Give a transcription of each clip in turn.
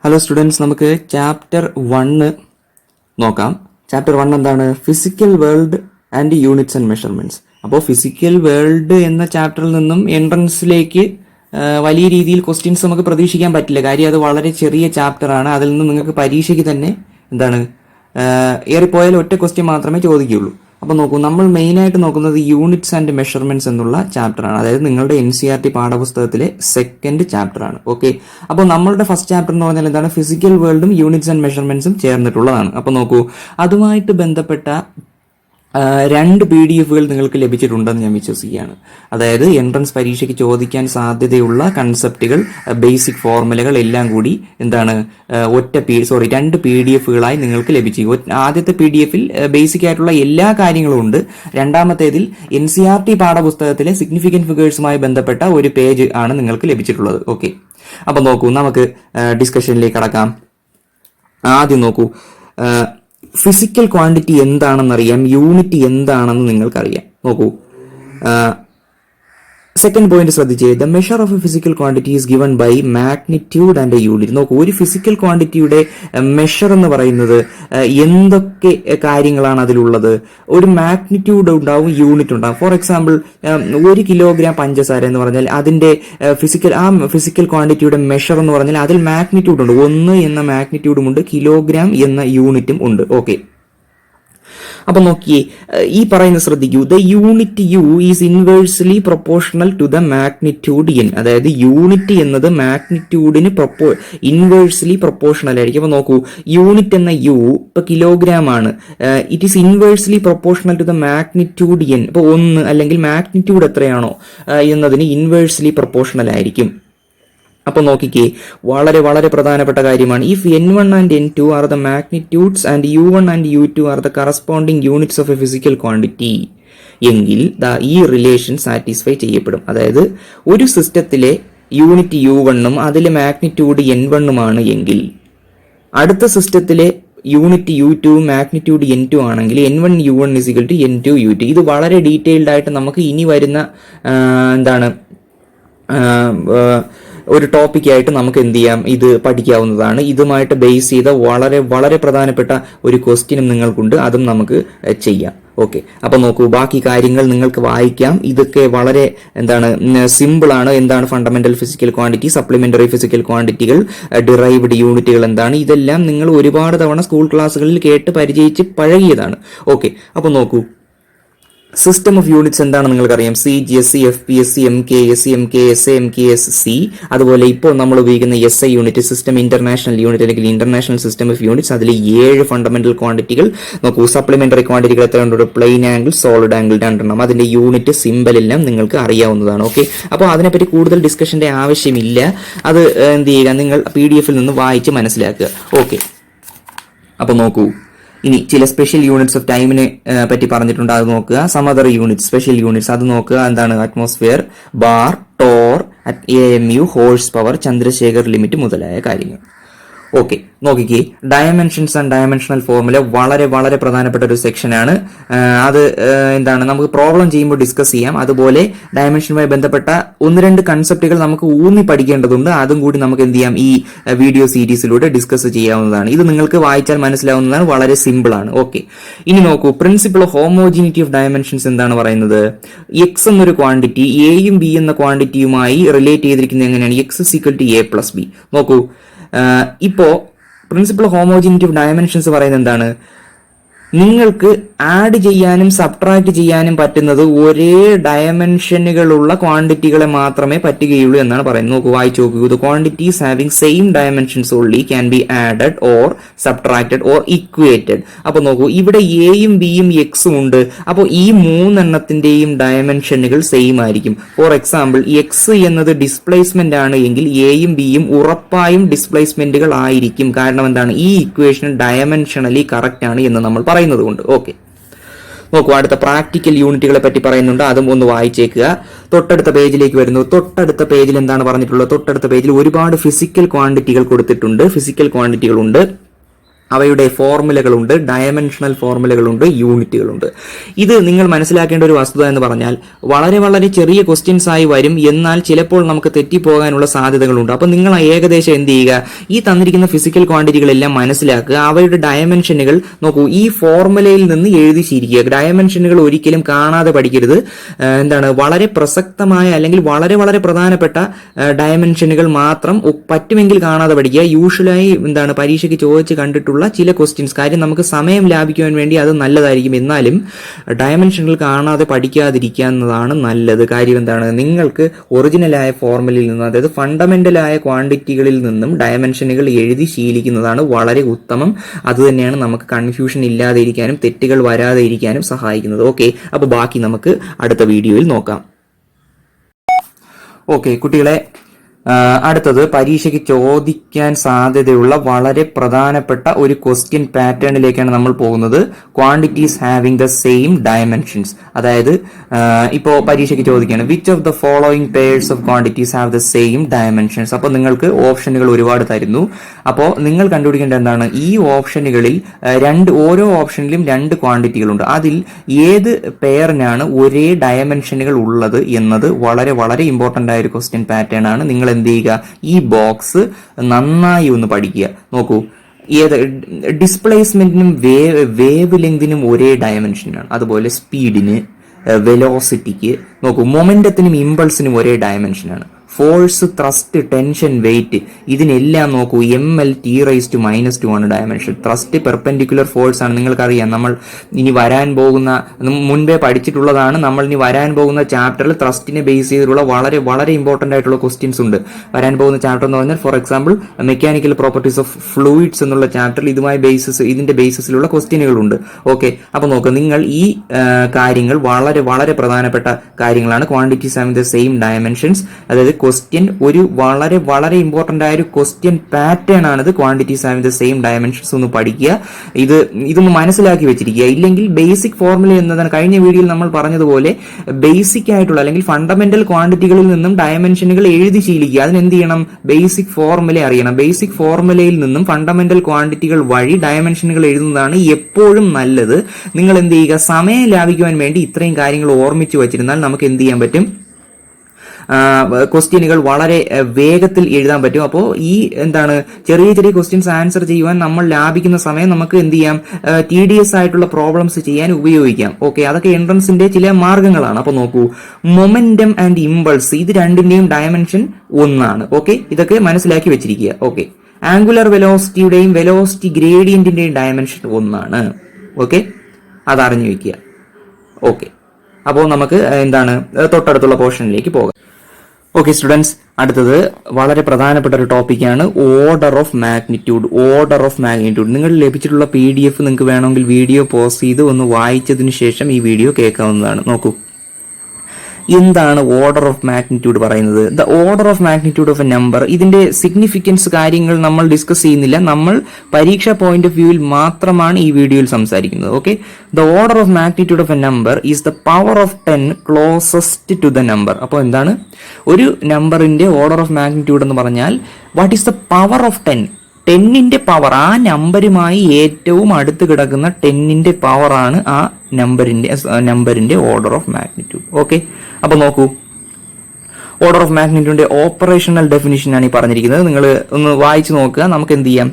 Hello students, നമുക്ക് chapter 1 നോക്കാം. Chapter 1 എന്താണ്? Physical world and units and measurements. അപ്പോൾ ഫിസിക്കൽ വേൾഡ് എന്ന ചാപ്റ്ററിൽ നിന്നും എൻട്രൻസിലേക്ക് വലിയ രീതിയിൽ ക്വസ്റ്റ്യൻസ് നമുക്ക് പ്രതീക്ഷിക്കാൻ പറ്റില്ല. കാര്യം അത് വളരെ ചെറിയ ചാപ്റ്റർ ആണ്. അതിൽ നിന്ന് നിങ്ങൾക്ക് പരീക്ഷയ്ക്ക് തന്നെ ഏറിപ്പോയാൽ ഒറ്റ ക്വസ്റ്റ്യൻ മാത്രമേ ചോദിക്കുകയുള്ളൂ. അപ്പോൾ നോക്കൂ, നമ്മൾ മെയിനായിട്ട് നോക്കുന്നത് യൂണിറ്റ്സ് ആൻഡ് മെഷർമെന്റ്സ് എന്നുള്ള ചാപ്റ്റർ ആണ്. അതായത് നിങ്ങളുടെ NCERT പാഠപുസ്തകത്തിലെ സെക്കൻഡ് ചാപ്റ്റർ ആണ്. ഓക്കെ, അപ്പോൾ നമ്മളുടെ ഫസ്റ്റ് ചാപ്റ്റർ എന്ന് പറഞ്ഞാൽ എന്താണ്? ഫിസിക്കൽ വേൾഡും യൂണിറ്റ്സ് ആൻഡ് മെഷർമെന്റ്സും ചേർന്നിട്ടുള്ളതാണ്. അപ്പോൾ നോക്കൂ, അതുമായിട്ട് ബന്ധപ്പെട്ട 2 PDF നിങ്ങൾക്ക് ലഭിച്ചിട്ടുണ്ടെന്ന് ഞാൻ വിശ്വസിക്കുകയാണ്. അതായത് എൻട്രൻസ് പരീക്ഷയ്ക്ക് ചോദിക്കാൻ സാധ്യതയുള്ള കൺസെപ്റ്റുകൾ, ബേസിക് ഫോർമുലകൾ എല്ലാം കൂടി 2 PDF നിങ്ങൾക്ക് ലഭിച്ചു. ആദ്യത്തെ PDF ബേസിക് ആയിട്ടുള്ള എല്ലാ കാര്യങ്ങളും ഉണ്ട്. രണ്ടാമത്തേതിൽ NCERT പാഠപുസ്തകത്തിലെ സിഗ്നിഫിക്കന്റ് ഫിഗേഴ്സുമായി ബന്ധപ്പെട്ട ഒരു പേജ് ആണ് നിങ്ങൾക്ക് ലഭിച്ചിട്ടുള്ളത്. ഓക്കെ, അപ്പൊ നോക്കൂ, നമുക്ക് ഡിസ്കഷനിലേക്ക് കടക്കാം. ആദ്യം നോക്കൂ, ഫിസിക്കൽ ക്വാണ്ടിറ്റി എന്താണെന്നറിയാം, യൂണിറ്റ് എന്താണെന്ന് നിങ്ങൾക്കറിയാം. നോക്കൂ, സെക്കൻഡ് പോയിന്റ് ശ്രദ്ധിച്ചേ. The measure of a physical quantity is given by magnitude and a unit. നോക്കൂ, ഒരു ഫിസിക്കൽ ക്വാണ്ടിറ്റിയുടെ മെഷർ എന്ന് പറയുന്നത് എന്തൊക്കെ കാര്യങ്ങളാണ് അതിലുള്ളത്? ഒരു മാഗ്നിറ്റ്യൂഡ് ഉണ്ടാവും, യൂണിറ്റ് ഉണ്ടാവും. ഫോർ എക്സാമ്പിൾ, 1 കിലോഗ്രാം പഞ്ചസാര എന്ന് പറഞ്ഞാൽ അതിന്റെ ഫിസിക്കൽ ക്വാണ്ടിറ്റിയുടെ മെഷർ എന്ന് പറഞ്ഞാൽ അതിൽ മാഗ്നിറ്റ്യൂഡ് ഉണ്ട്. 1 എന്ന മാഗ്നിറ്റ്യൂഡും ഉണ്ട്, കിലോഗ്രാം എന്ന യൂണിറ്റും ഉണ്ട്. ഓക്കെ, അപ്പൊ നോക്കിയേ, ഈ പറയുന്നത് ശ്രദ്ധിക്കൂ. The unit u is inversely proportional to the magnitude n. അതായത് യൂണിറ്റ് എന്നത് മാഗ്നിറ്റ്യൂഡിന് ഇൻവേഴ്സ്ലി പ്രൊപ്പോർഷണൽ ആയിരിക്കും. അപ്പൊ നോക്കൂ, യൂണിറ്റ് എന്ന യു ഇപ്പൊ കിലോഗ്രാം ആണ്. It is inversely proportional to the magnitude n. ഇപ്പൊ 1 അല്ലെങ്കിൽ മാഗ്നിറ്റ്യൂഡ് എത്രയാണോ എന്നതിന് ഇൻവേഴ്സ്ലി പ്രൊപ്പോർഷണൽ ആയിരിക്കും. അപ്പൊ നോക്കിക്കേ, വളരെ വളരെ പ്രധാനപ്പെട്ട കാര്യമാണ്. If N1 and N2 are the magnitudes and U1 and U2 are the corresponding units of a physical quantity എങ്കിൽ ഈ റിലേഷൻ സാറ്റിസ്ഫൈ ചെയ്യപ്പെടും. അതായത് ഒരു സിസ്റ്റത്തിലെ യൂണിറ്റ് U1ഉം അതിലെ മാഗ്നിറ്റ്യൂഡ് N1 ആണ് എങ്കിൽ, അടുത്ത സിസ്റ്റത്തിലെ യൂണിറ്റ് U2 മാഗ്നിറ്റ്യൂഡ് N2 ആണെങ്കിൽ N1 U1 = N2 U2. ഇത് വളരെ ഡീറ്റെയിൽഡ് ആയിട്ട് നമുക്ക് ഇനി വരുന്ന ഒരു ടോപ്പിക്കായിട്ട് നമുക്ക് എന്ത് ചെയ്യാം, ഇത് പഠിക്കാവുന്നതാണ്. ഇതുമായിട്ട് ബേസ് ചെയ്ത വളരെ വളരെ പ്രധാനപ്പെട്ട ഒരു ക്വസ്റ്റ്യനും നിങ്ങൾക്കുണ്ട്, അതും നമുക്ക് ചെയ്യാം. ഓക്കെ, അപ്പൊ നോക്കൂ, ബാക്കി കാര്യങ്ങൾ നിങ്ങൾക്ക് വായിക്കാം. ഇതൊക്കെ വളരെ സിമ്പിൾ ആണ്. എന്താണ് fundamental physical quantity, supplementary physical ക്വാണ്ടിറ്റികൾ, ഡിറൈവ്ഡ് യൂണിറ്റുകൾ എന്താണ്, ഇതെല്ലാം നിങ്ങൾ ഒരുപാട് തവണ സ്കൂൾ ക്ലാസ്സുകളിൽ കേട്ട് പരിചയിച്ച് പഴകിയതാണ്. ഓക്കെ, അപ്പൊ നോക്കൂ, സിസ്റ്റം ഓഫ് യൂണിറ്റ്സ് എന്താണെന്ന് നിങ്ങൾക്കറിയാം. CGSE, FPSC, MKSE, MKSA, MKSC. അതുപോലെ ഇപ്പോൾ നമ്മൾ ഉപയോഗിക്കുന്ന SI unit, system international unit അല്ലെങ്കിൽ ഇന്റർനാഷണൽ സിസ്റ്റം ഓഫ് യൂണിറ്റ്സ്. അതിൽ 7 ഫണ്ടമെന്റൽ ക്വാണ്ടിറ്റികൾ. നോക്കൂ, സപ്ലിമെന്ററി ക്വാണ്ടിറ്റികൾ എത്ര ഉണ്ട്? പ്ലെയിൻ ആംഗിൾ, സോളിഡ് ആംഗിൾ 2 അതിന്റെ യൂണിറ്റ്, സിമ്പൽ എല്ലാം നിങ്ങൾക്ക് അറിയാവുന്നതാണ്. ഓക്കെ, അപ്പോൾ അതിനെപ്പറ്റി കൂടുതൽ ഡിസ്കഷന്റെ ആവശ്യമില്ല. അത് എന്ത് ചെയ്യുക, നിങ്ങൾ PDF-ൽ നിന്ന് വായിച്ച് മനസ്സിലാക്കുക. ഓക്കെ, അപ്പോൾ നോക്കൂ, ഇനി ചില സ്പെഷ്യൽ യൂണിറ്റ്സ് ഓഫ് ടൈമിനെ പറ്റി പറഞ്ഞിട്ടുണ്ട്, അത് നോക്കുക. Some other units, special units, അത് നോക്കുക. എന്താണ്? Atmosphere, bar, torr, AMU, horsepower, Chandrasekhar limit മുതലായ കാര്യങ്ങൾ. ഓക്കെ, നോക്കിക്കേ, ഡയമെൻഷൻസ് ആൻഡ് ഡയമെൻഷണൽ ഫോർമുല വളരെ വളരെ പ്രധാനപ്പെട്ട ഒരു സെക്ഷനാണ്. അത് നമുക്ക് പ്രോബ്ലം ചെയ്യുമ്പോൾ ഡിസ്കസ് ചെയ്യാം. അതുപോലെ ഡയമെൻഷനുമായി ബന്ധപ്പെട്ട 1-2 കൺസെപ്റ്റുകൾ നമുക്ക് ഊന്നി പഠിക്കേണ്ടതുണ്ട്. അതും കൂടി നമുക്ക് എന്ത് ചെയ്യാം, ഈ വീഡിയോ സീരീസിലൂടെ ഡിസ്കസ് ചെയ്യാവുന്നതാണ്. ഇത് നിങ്ങൾക്ക് വായിച്ചാൽ മനസ്സിലാവുന്നതാണ്, വളരെ സിമ്പിൾ ആണ്. ഓക്കെ, ഇനി നോക്കൂ, principle of homogeneity of dimensions എന്താണ് പറയുന്നത്? X എന്നൊരു ക്വാണ്ടിറ്റി എയും ബി എന്ന ക്വാണ്ടിറ്റിയുമായി റിലേറ്റ് ചെയ്തിരിക്കുന്നത് എങ്ങനെയാണ്? X = A+B. നോക്കൂ, ഇപ്പോ പ്രിൻസിപ്പിൾ ഹോമോജിനിറ്റി ഓഫ് ഡയമെൻഷൻസ് പറയുന്നത് എന്താണ്? നിങ്ങൾക്ക് ആഡ് ചെയ്യാനും സബ്ട്രാക്ട് ചെയ്യാനും പറ്റുന്നത് ഒരേ ഡയമെൻഷനുകളുള്ള ക്വാണ്ടിറ്റികളെ മാത്രമേ പറ്റുകയുള്ളൂ എന്നാണ് പറയുന്നത്. നോക്കൂ, വായിച്ചു നോക്കൂ. The quantities having same dimensions only can be added or subtracted or equated. അപ്പൊ നോക്കൂ, ഇവിടെ എയും ബിയും എക്സും ഉണ്ട്. അപ്പോൾ ഈ 3 എണ്ണത്തിന്റെയും ഡയമെൻഷനുകൾ സെയിം ആയിരിക്കും. ഫോർ എക്സാമ്പിൾ, എക്സ് എന്നത് ഡിസ്പ്ലേസ്മെന്റ് ആണ് എങ്കിൽ എയും ബിയും ഉറപ്പായും ഡിസ്പ്ലേസ്മെന്റുകൾ ആയിരിക്കും. കാരണം എന്താണ്? ഈ ഇക്വേഷൻ ഡയമെൻഷണലി കറക്റ്റ് ആണ് എന്ന് നമ്മൾ പറയുന്നത് കൊണ്ട്. ഓക്കെ, നോക്കൂ, അടുത്ത പ്രാക്ടിക്കൽ യൂണിറ്റുകളെ പറ്റി പറയുന്നുണ്ട്, അതും ഒന്ന് വായിച്ചേക്കുക. തൊട്ടടുത്ത പേജിലേക്ക് വരുന്നു. തൊട്ടടുത്ത പേജിൽ എന്താണ് പറഞ്ഞിട്ടുള്ളത്? തൊട്ടടുത്ത പേജിൽ ഒരുപാട് ഫിസിക്കൽ ക്വാണ്ടിറ്റികൾ കൊടുത്തിട്ടുണ്ട്. ഫിസിക്കൽ ക്വാണ്ടിറ്റികൾ ഉണ്ട്. അവയുടെ ഫോർമുലകളുണ്ട്, ഡയമെൻഷണൽ ഫോർമുലകളുണ്ട്, യൂണിറ്റുകളുണ്ട്. ഇത് നിങ്ങൾ മനസ്സിലാക്കേണ്ട ഒരു വസ്തുത എന്ന് പറഞ്ഞാൽ വളരെ വളരെ ചെറിയ ക്വസ്റ്റ്യൻസ് ആയി വരും, എന്നാൽ ചിലപ്പോൾ നമുക്ക് തെറ്റിപ്പോകാനുള്ള സാധ്യതകളുണ്ട്. അപ്പോൾ നിങ്ങൾ ഏകദേശം എന്ത് ചെയ്യുക, ഈ തന്നിരിക്കുന്ന ഫിസിക്കൽ ക്വാണ്ടിറ്റികളെല്ലാം മനസ്സിലാക്കുക, അവയുടെ ഡയമെൻഷനുകൾ നോക്കൂ, ഈ ഫോർമുലയിൽ നിന്ന് എഴുതി ശീലിക്കുക. ഡയമെൻഷനുകൾ ഒരിക്കലും കാണാതെ പഠിക്കരുത്. വളരെ പ്രസക്തമായ അല്ലെങ്കിൽ വളരെ വളരെ പ്രധാനപ്പെട്ട ഡയമെൻഷനുകൾ മാത്രം പറ്റുമെങ്കിൽ കാണാതെ പഠിക്കുക. യൂഷ്വലായി പരീക്ഷയ്ക്ക് ചോദിച്ച് കണ്ടിട്ടുള്ള ചില ക്വസ്റ്റ്യൻസ്, കാര്യം നമുക്ക് സമയം ലാഭിക്കുവാൻ വേണ്ടി അത് നല്ലതായിരിക്കും, എന്നാലും ഡയമെൻഷനുകൾ കാണാതെ പഠിക്കാതിരിക്കുന്നതാണ് നല്ലത്. കാര്യം നിങ്ങൾക്ക് ഒറിജിനലായ ഫോർമുലയിൽ നിന്നും, അതായത് ഫണ്ടമെന്റലായ ക്വാണ്ടിറ്റികളിൽ നിന്നും ഡയമെൻഷനുകൾ എഴുതി ശീലിക്കുന്നതാണ് വളരെ ഉത്തമം. അതുതന്നെയാണ് നമുക്ക് കൺഫ്യൂഷൻ ഇല്ലാതെ ഇരിക്കാനും തെറ്റുകൾ വരാതെ ഇരിക്കാനും സഹായിക്കുന്നത്. ഓക്കെ, അപ്പോൾ ബാക്കി നമുക്ക് അടുത്ത വീഡിയോയിൽ നോക്കാം. ഓക്കെ കുട്ടികളെ, അടുത്തത് പരീക്ഷയ്ക്ക് ചോദിക്കാൻ സാധ്യതയുള്ള വളരെ പ്രധാനപ്പെട്ട ഒരു ക്വസ്റ്റ്യൻ പാറ്റേണിലേക്കാണ് നമ്മൾ പോകുന്നത്. Quantities having the same dimensions. അതായത് ഇപ്പോൾ പരീക്ഷയ്ക്ക് ചോദിക്കുകയാണ്, which of the following pairs of quantities have the same dimensions. അപ്പോൾ നിങ്ങൾക്ക് ഓപ്ഷനുകൾ ഒരുപാട് തരുന്നു. അപ്പോൾ നിങ്ങൾ കണ്ടുപിടിക്കേണ്ട എന്താണ്, ഈ ഓപ്ഷനുകളിൽ ഓരോ ഓപ്ഷനിലും 2 ക്വാണ്ടിറ്റികളുണ്ട്. അതിൽ ഏത് പെയറിനാണ് ഒരേ ഡയമെൻഷനുകൾ ഉള്ളത് എന്നത് വളരെ വളരെ ഇമ്പോർട്ടന്റ് ആയ ഒരു ക്വസ്റ്റ്യൻ പാറ്റേൺ ആണ്. നിങ്ങൾ എന്ത് ചെയ്യുക, ഈ ബോക്സ് നന്നായി ഒന്ന് പഠിക്കുക. നോക്കൂ, ഡിസ്പ്ലേസ്മെന്റിനും വേവ് ലെങ്തിനും ഒരേ ഡയമെൻഷനാണ്. അതുപോലെ സ്പീഡിന്, വെലോസിറ്റിക്ക്, നോക്കൂ, മൊമെന്റത്തിനും ഇമ്പൾസിനും ഒരേ ഡയമെൻഷനാണ്. ഫോഴ്സ്, ത്രസ്റ്റ്, ടെൻഷൻ, വെയിറ്റ്, ഇതിനെല്ലാം നോക്കൂ, ml(T⁻²) ആണ് ഡയമെൻഷൻ. ത്രസ്റ്റ് പെർപെൻഡിക്കുലർ ഫോഴ്സ് ആണ്. നിങ്ങൾക്കറിയാം, നമ്മൾ ഇനി വരാൻ പോകുന്ന, മുൻപേ പഠിച്ചിട്ടുള്ളതാണ്, നമ്മൾ ഇനി വരാൻ പോകുന്ന ചാപ്റ്ററിൽ ത്രസ്റ്റിനെ ബേസ് ചെയ്തിട്ടുള്ള വളരെ വളരെ ഇമ്പോർട്ടന്റ് ആയിട്ടുള്ള ക്വസ്റ്റ്യൻസ് ഉണ്ട്. വരാൻ പോകുന്ന ചാപ്റ്റർ എന്ന് പറഞ്ഞാൽ, for example mechanical properties of fluids എന്നുള്ള ചാപ്റ്ററിൽ ഇതിന്റെ ബേസിസിലുള്ള ക്വസ്റ്റ്യനുകളുണ്ട്. ഓക്കെ, അപ്പൊ നോക്കുക, നിങ്ങൾ ഈ കാര്യങ്ങൾ വളരെ വളരെ പ്രധാനപ്പെട്ട കാര്യങ്ങളാണ്. Quantities having the same dimensions, അതായത് ക്വസ്റ്റ്യൻ ഒരു വളരെ വളരെ ഇമ്പോർട്ടന്റ് ആയ ഒരു ക്വസ്റ്റ്യൻ പാറ്റേൺ ആണിത്. Quantities having the same dimensions ഒന്ന് പഠിക്കുക, ഇതൊന്ന് മനസ്സിലാക്കി വെച്ചിരിക്കുക. ഇല്ലെങ്കിൽ ബേസിക് ഫോർമുല എന്നതാണ് കഴിഞ്ഞ വീഡിയോയിൽ നമ്മൾ പറഞ്ഞതുപോലെ ബേസിക് ആയിട്ടുള്ള അല്ലെങ്കിൽ ഫണ്ടമെന്റൽ ക്വാണ്ടിറ്റികളിൽ നിന്നും ഡയമെൻഷനുകൾ എഴുതി ശീലിക്കുക. അതിനെന്ത് ചെയ്യണം, ബേസിക് ഫോർമുല അറിയണം. ബേസിക് ഫോർമുലയിൽ നിന്നും ഫണ്ടമെന്റൽ ക്വാണ്ടിറ്റികൾ വഴി ഡയമെൻഷനുകൾ എഴുതുന്നതാണ് എപ്പോഴും നല്ലത്. നിങ്ങൾ എന്ത് ചെയ്യുക, സമയം ലാഭിക്കുവാൻ വേണ്ടി ഇത്രയും കാര്യങ്ങൾ ഓർമ്മിച്ചു വെച്ചിരുന്നാൽ നമുക്ക് എന്ത് ചെയ്യാൻ പറ്റും, ക്വസ്റ്റ്യനുകൾ വളരെ വേഗത്തിൽ എഴുതാൻ പറ്റും. അപ്പോൾ ഈ ചെറിയ ചെറിയ ക്വസ്റ്റ്യൻസ് ആൻസർ ചെയ്യുവാൻ നമ്മൾ ലാഭിക്കുന്ന സമയം നമുക്ക് എന്ത് ചെയ്യാം, TDS ആയിട്ടുള്ള പ്രോബ്ലംസ് ചെയ്യാൻ ഉപയോഗിക്കാം. ഓക്കെ, അതൊക്കെ എൻട്രൻസിന്റെ ചില മാർഗങ്ങളാണ്. അപ്പോൾ നോക്കൂ, മൊമെന്റം ആൻഡ് ഇമ്പൾസ്, ഇത് രണ്ടിന്റെയും ഡയമെൻഷൻ ഒന്നാണ്. ഓക്കെ, ഇതൊക്കെ മനസ്സിലാക്കി വെച്ചിരിക്കുക. ഓക്കെ, ആംഗുലർ വെലോസിറ്റിയുടെയും വെലോസിറ്റി ഗ്രേഡിയന്റിന്റെയും ഡയമെൻഷൻ ഒന്നാണ്. ഓക്കെ, അതറിഞ്ഞു വെക്കുക. ഓക്കെ, അപ്പോൾ നമുക്ക് തൊട്ടടുത്തുള്ള പോർഷനിലേക്ക് പോകാം. ഓക്കെ സ്റ്റുഡൻസ്, അടുത്തത് വളരെ പ്രധാനപ്പെട്ട ഒരു ടോപ്പിക്കാണ് ഓർഡർ ഓഫ് മാഗ്നിറ്റ്യൂഡ്. നിങ്ങൾ ലഭിച്ചിട്ടുള്ള PDF നിങ്ങൾക്ക് വേണമെങ്കിൽ വീഡിയോ പോസ് ചെയ്ത് ഒന്ന് വായിച്ചതിന് ശേഷം ഈ വീഡിയോ കേൾക്കാവുന്നതാണ്. നോക്കൂ, എന്താണ് ഓർഡർ ഓഫ് മാഗ്നിറ്റ്യൂഡ് പറയുന്നത്? The order of magnitude of a number. ഇതിന്റെ സിഗ്നിഫിക്കൻസ് കാര്യങ്ങൾ നമ്മൾ ഡിസ്കസ് ചെയ്യുന്നില്ല. നമ്മൾ പരീക്ഷാ പോയിന്റ് ഓഫ് വ്യൂവിൽ മാത്രമാണ് ഈ വീഡിയോയിൽ സംസാരിക്കുന്നത്. Okay, the order of magnitude of a number is the power of 10 closest to the number. അപ്പോൾ എന്താണ് ഒരു നമ്പറിന്റെ ഓർഡർ ഓഫ് മാഗ്നിറ്റ്യൂഡ് എന്ന് പറഞ്ഞാൽ, what is the power of 10? 10ന്റെ പവർ, ആ നമ്പരുമായി ഏറ്റവും അടുത്ത് കിടക്കുന്ന 10ന്റെ പവർ ആണ് ആ നമ്പറിന്റെ ഓർഡർ ഓഫ് മാഗ്നിറ്റ്യൂഡ്. ഓക്കെ, അപ്പൊ നോക്കൂ, ഓർഡർ ഓഫ് മാഗ്നിറ്റ്യൂഡിന്റെ ഓപ്പറേഷണൽ ഡെഫിനിഷൻ ആണ് ഈ പറഞ്ഞിരിക്കുന്നത്. നിങ്ങൾ ഒന്ന് വായിച്ചു നോക്കുക. നമുക്ക് എന്ത് ചെയ്യാം,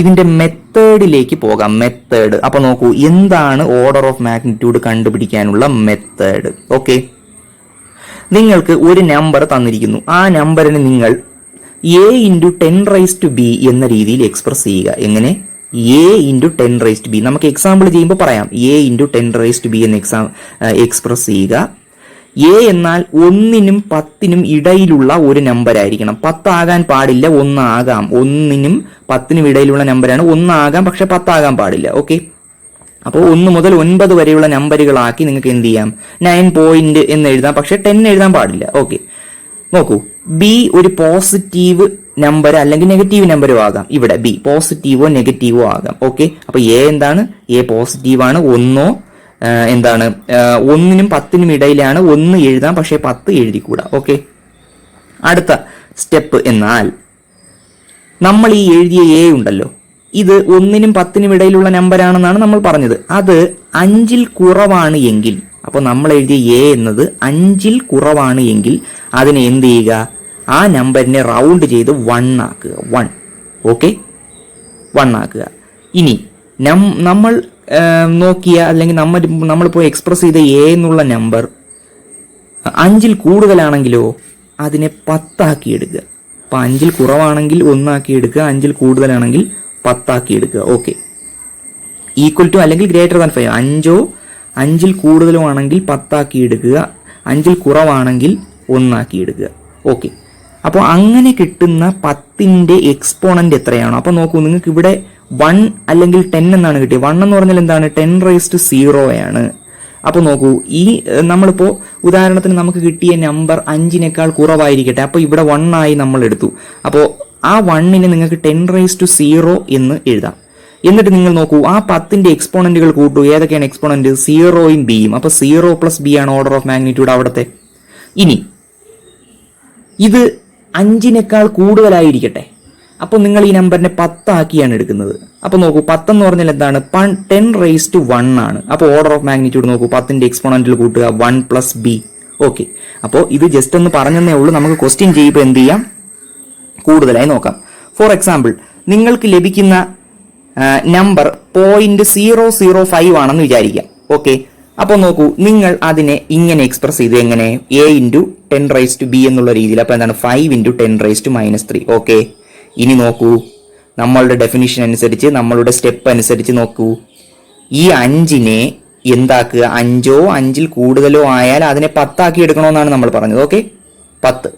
ഇതിന്റെ മെത്തേഡിലേക്ക് പോകാം. മെത്തേഡ്, അപ്പൊ നോക്കൂ, എന്താണ് ഓർഡർ ഓഫ് മാഗ്നിറ്റ്യൂഡ് കണ്ടുപിടിക്കാനുള്ള മെത്തേഡ്? ഓക്കെ, നിങ്ങൾക്ക് ഒരു നമ്പർ തന്നിരിക്കുന്നു. ആ നമ്പറിന് നിങ്ങൾ a×10⁻⁵ എന്ന രീതിയിൽ എക്സ്പ്രസ് ചെയ്യുക. എങ്ങനെ? a×10⁻⁵. നമുക്ക് എക്സാമ്പിൾ ചെയ്യുമ്പോൾ പറയാം. a×10⁻⁵ എന്ന് എക്സ്പ്രസ് ചെയ്യുക. a എന്നാൽ 1നും 10നും ഇടയിലുള്ള ഒരു നമ്പർ ആയിരിക്കണം. 10 ആകാൻ പാടില്ല, 1 ആകാം. 1നും 10നും ഇടയിലുള്ള നമ്പറാണ്. 1 ആകാം, പക്ഷെ 10 ആകാൻ പാടില്ല. ഓക്കെ, അപ്പോൾ 1 മുതൽ 9 വരെയുള്ള നമ്പറുകളാക്കി നിങ്ങൾക്ക് എന്ത് ചെയ്യാം, 9 പോയിന്റ് എന്ന് എഴുതാം, പക്ഷെ 10 എഴുതാൻ പാടില്ല. ഓക്കെ, നോക്കൂ, b ഒരു പോസിറ്റീവ് നമ്പർ അല്ലെങ്കിൽ നെഗറ്റീവ് നമ്പറും ആകാം. ഇവിടെ b പോസിറ്റീവോ നെഗറ്റീവോ ആകാം. ഓക്കെ, അപ്പൊ a പോസിറ്റീവ് ആണ്. 1നും 10നും ഇടയിലാണ്. 1 എഴുതാം, പക്ഷെ 10 എഴുതിക്കൂടാ. ഓക്കെ, അടുത്ത സ്റ്റെപ്പ് എന്നാൽ നമ്മൾ ഈ എഴുതിയ a ഉണ്ടല്ലോ, ഇത് 1നും 10നും ഇടയിലുള്ള നമ്പറാണെന്നാണ് നമ്മൾ പറഞ്ഞത്. അത് 5ൽ കുറവാണ് എങ്കിൽ, അപ്പോൾ നമ്മൾ എഴുതിയ എ എന്നത് 5ൽ കുറവാണ് എങ്കിൽ അതിനെ എന്ത് ചെയ്യുക, ആ നമ്പറിനെ റൗണ്ട് ചെയ്ത് 1 ആക്കുക. 1. ഓക്കെ, 1 ആക്കുക. ഇനി നമ്മൾ നോക്കിയ അല്ലെങ്കിൽ നമ്മളിപ്പോൾ എക്സ്പ്രസ് ചെയ്ത എ എന്നുള്ള നമ്പർ 5ൽ കൂടുതലാണെങ്കിലോ അതിനെ 10 ആക്കി എടുക്കുക. അപ്പം 5ൽ കുറവാണെങ്കിൽ 1 ആക്കി എടുക്കുക, 5ൽ കൂടുതലാണെങ്കിൽ 10 ആക്കി എടുക്കുക. ഓക്കെ, ഈക്വൽ ടു അല്ലെങ്കിൽ ഗ്രേറ്റർ ദാൻ 5. 5ൽ കൂടുതലും ആണെങ്കിൽ 10 ആക്കി എടുക്കുക, 5ൽ കുറവാണെങ്കിൽ 1 ആക്കി എടുക്കുക. ഓക്കെ, അപ്പോൾ അങ്ങനെ കിട്ടുന്ന 10ന്റെ എക്സ്പോണന്റ് എത്രയാണോ, അപ്പോൾ നോക്കൂ, നിങ്ങൾക്ക് ഇവിടെ 1 അല്ലെങ്കിൽ 10 എന്നാണ് കിട്ടിയത്. 1 എന്ന് പറഞ്ഞാൽ എന്താണ്, 10⁻0 ആണ്. അപ്പോൾ നോക്കൂ, ഈ നമ്മളിപ്പോൾ ഉദാഹരണത്തിന് നമുക്ക് കിട്ടിയ നമ്പർ 5നേക്കാൾ കുറവായിരിക്കട്ടെ, അപ്പോൾ ഇവിടെ 1 ആയി നമ്മൾ എടുത്തു. അപ്പോൾ ആ 1നെ നിങ്ങൾക്ക് 10⁻0 എന്ന് എഴുതാം. എന്നിട്ട് നിങ്ങൾ നോക്കൂ, ആ 10ന്റെ എക്സ്പോണന്റുകൾ കൂട്ടൂ. ഏതൊക്കെയാണ് എക്സ്പോണന്റ്? 0യും ബിയും. അപ്പോൾ 0 + ബി ആണ് ഓർഡർ ഓഫ് മാഗ്നിറ്റ്യൂഡ് അവിടത്തെ. ഇനി ഇത് 5നേക്കാൾ കൂടുതലായിരിക്കട്ടെ, അപ്പോൾ നിങ്ങൾ ഈ നമ്പറിനെ 10 ആക്കിയാണ് എടുക്കുന്നത്. അപ്പോൾ നോക്കൂ, 10 എന്ന് പറഞ്ഞാൽ എന്താണ്, 10⁻1 ആണ്. അപ്പോൾ ഓർഡർ ഓഫ് മാഗ്നിറ്റ്യൂഡ് നോക്കൂ, 10ന്റെ എക്സ്പോണന്റിൽ കൂട്ടുക 1 + ബി. ഓക്കെ, അപ്പോൾ ഇത് ജസ്റ്റ് ഒന്ന് പറഞ്ഞതേ ഉള്ളൂ. നമുക്ക് ക്വസ്റ്റ്യൻ ചെയ്യുമ്പോൾ എന്ത് ചെയ്യാം, കൂടുതലായി നോക്കാം. ഫോർ എക്സാമ്പിൾ, നിങ്ങൾക്ക് ലഭിക്കുന്ന നമ്പർ 0.005 ആണെന്ന് വിചാരിക്കാം. ഓക്കെ, അപ്പോൾ നോക്കൂ, നിങ്ങൾ അതിനെ ഇങ്ങനെ എക്സ്പ്രസ് ചെയ്ത് എങ്ങനെ, a × 10⁻b എന്നുള്ള രീതിയിൽ. അപ്പോൾ എന്താണ്, 5 × 10⁻3. ഓക്കെ, ഇനി നോക്കൂ, നമ്മളുടെ ഡെഫിനിഷൻ അനുസരിച്ച്, നമ്മളുടെ സ്റ്റെപ്പ് അനുസരിച്ച് നോക്കൂ, ഈ 5നെ എന്താക്കുക, 5ഓ 5ൽ കൂടുതലോ ആയാൽ അതിനെ 10 ആക്കി എടുക്കണമെന്നാണ് നമ്മൾ പറഞ്ഞത്. ഓക്കെ, 10.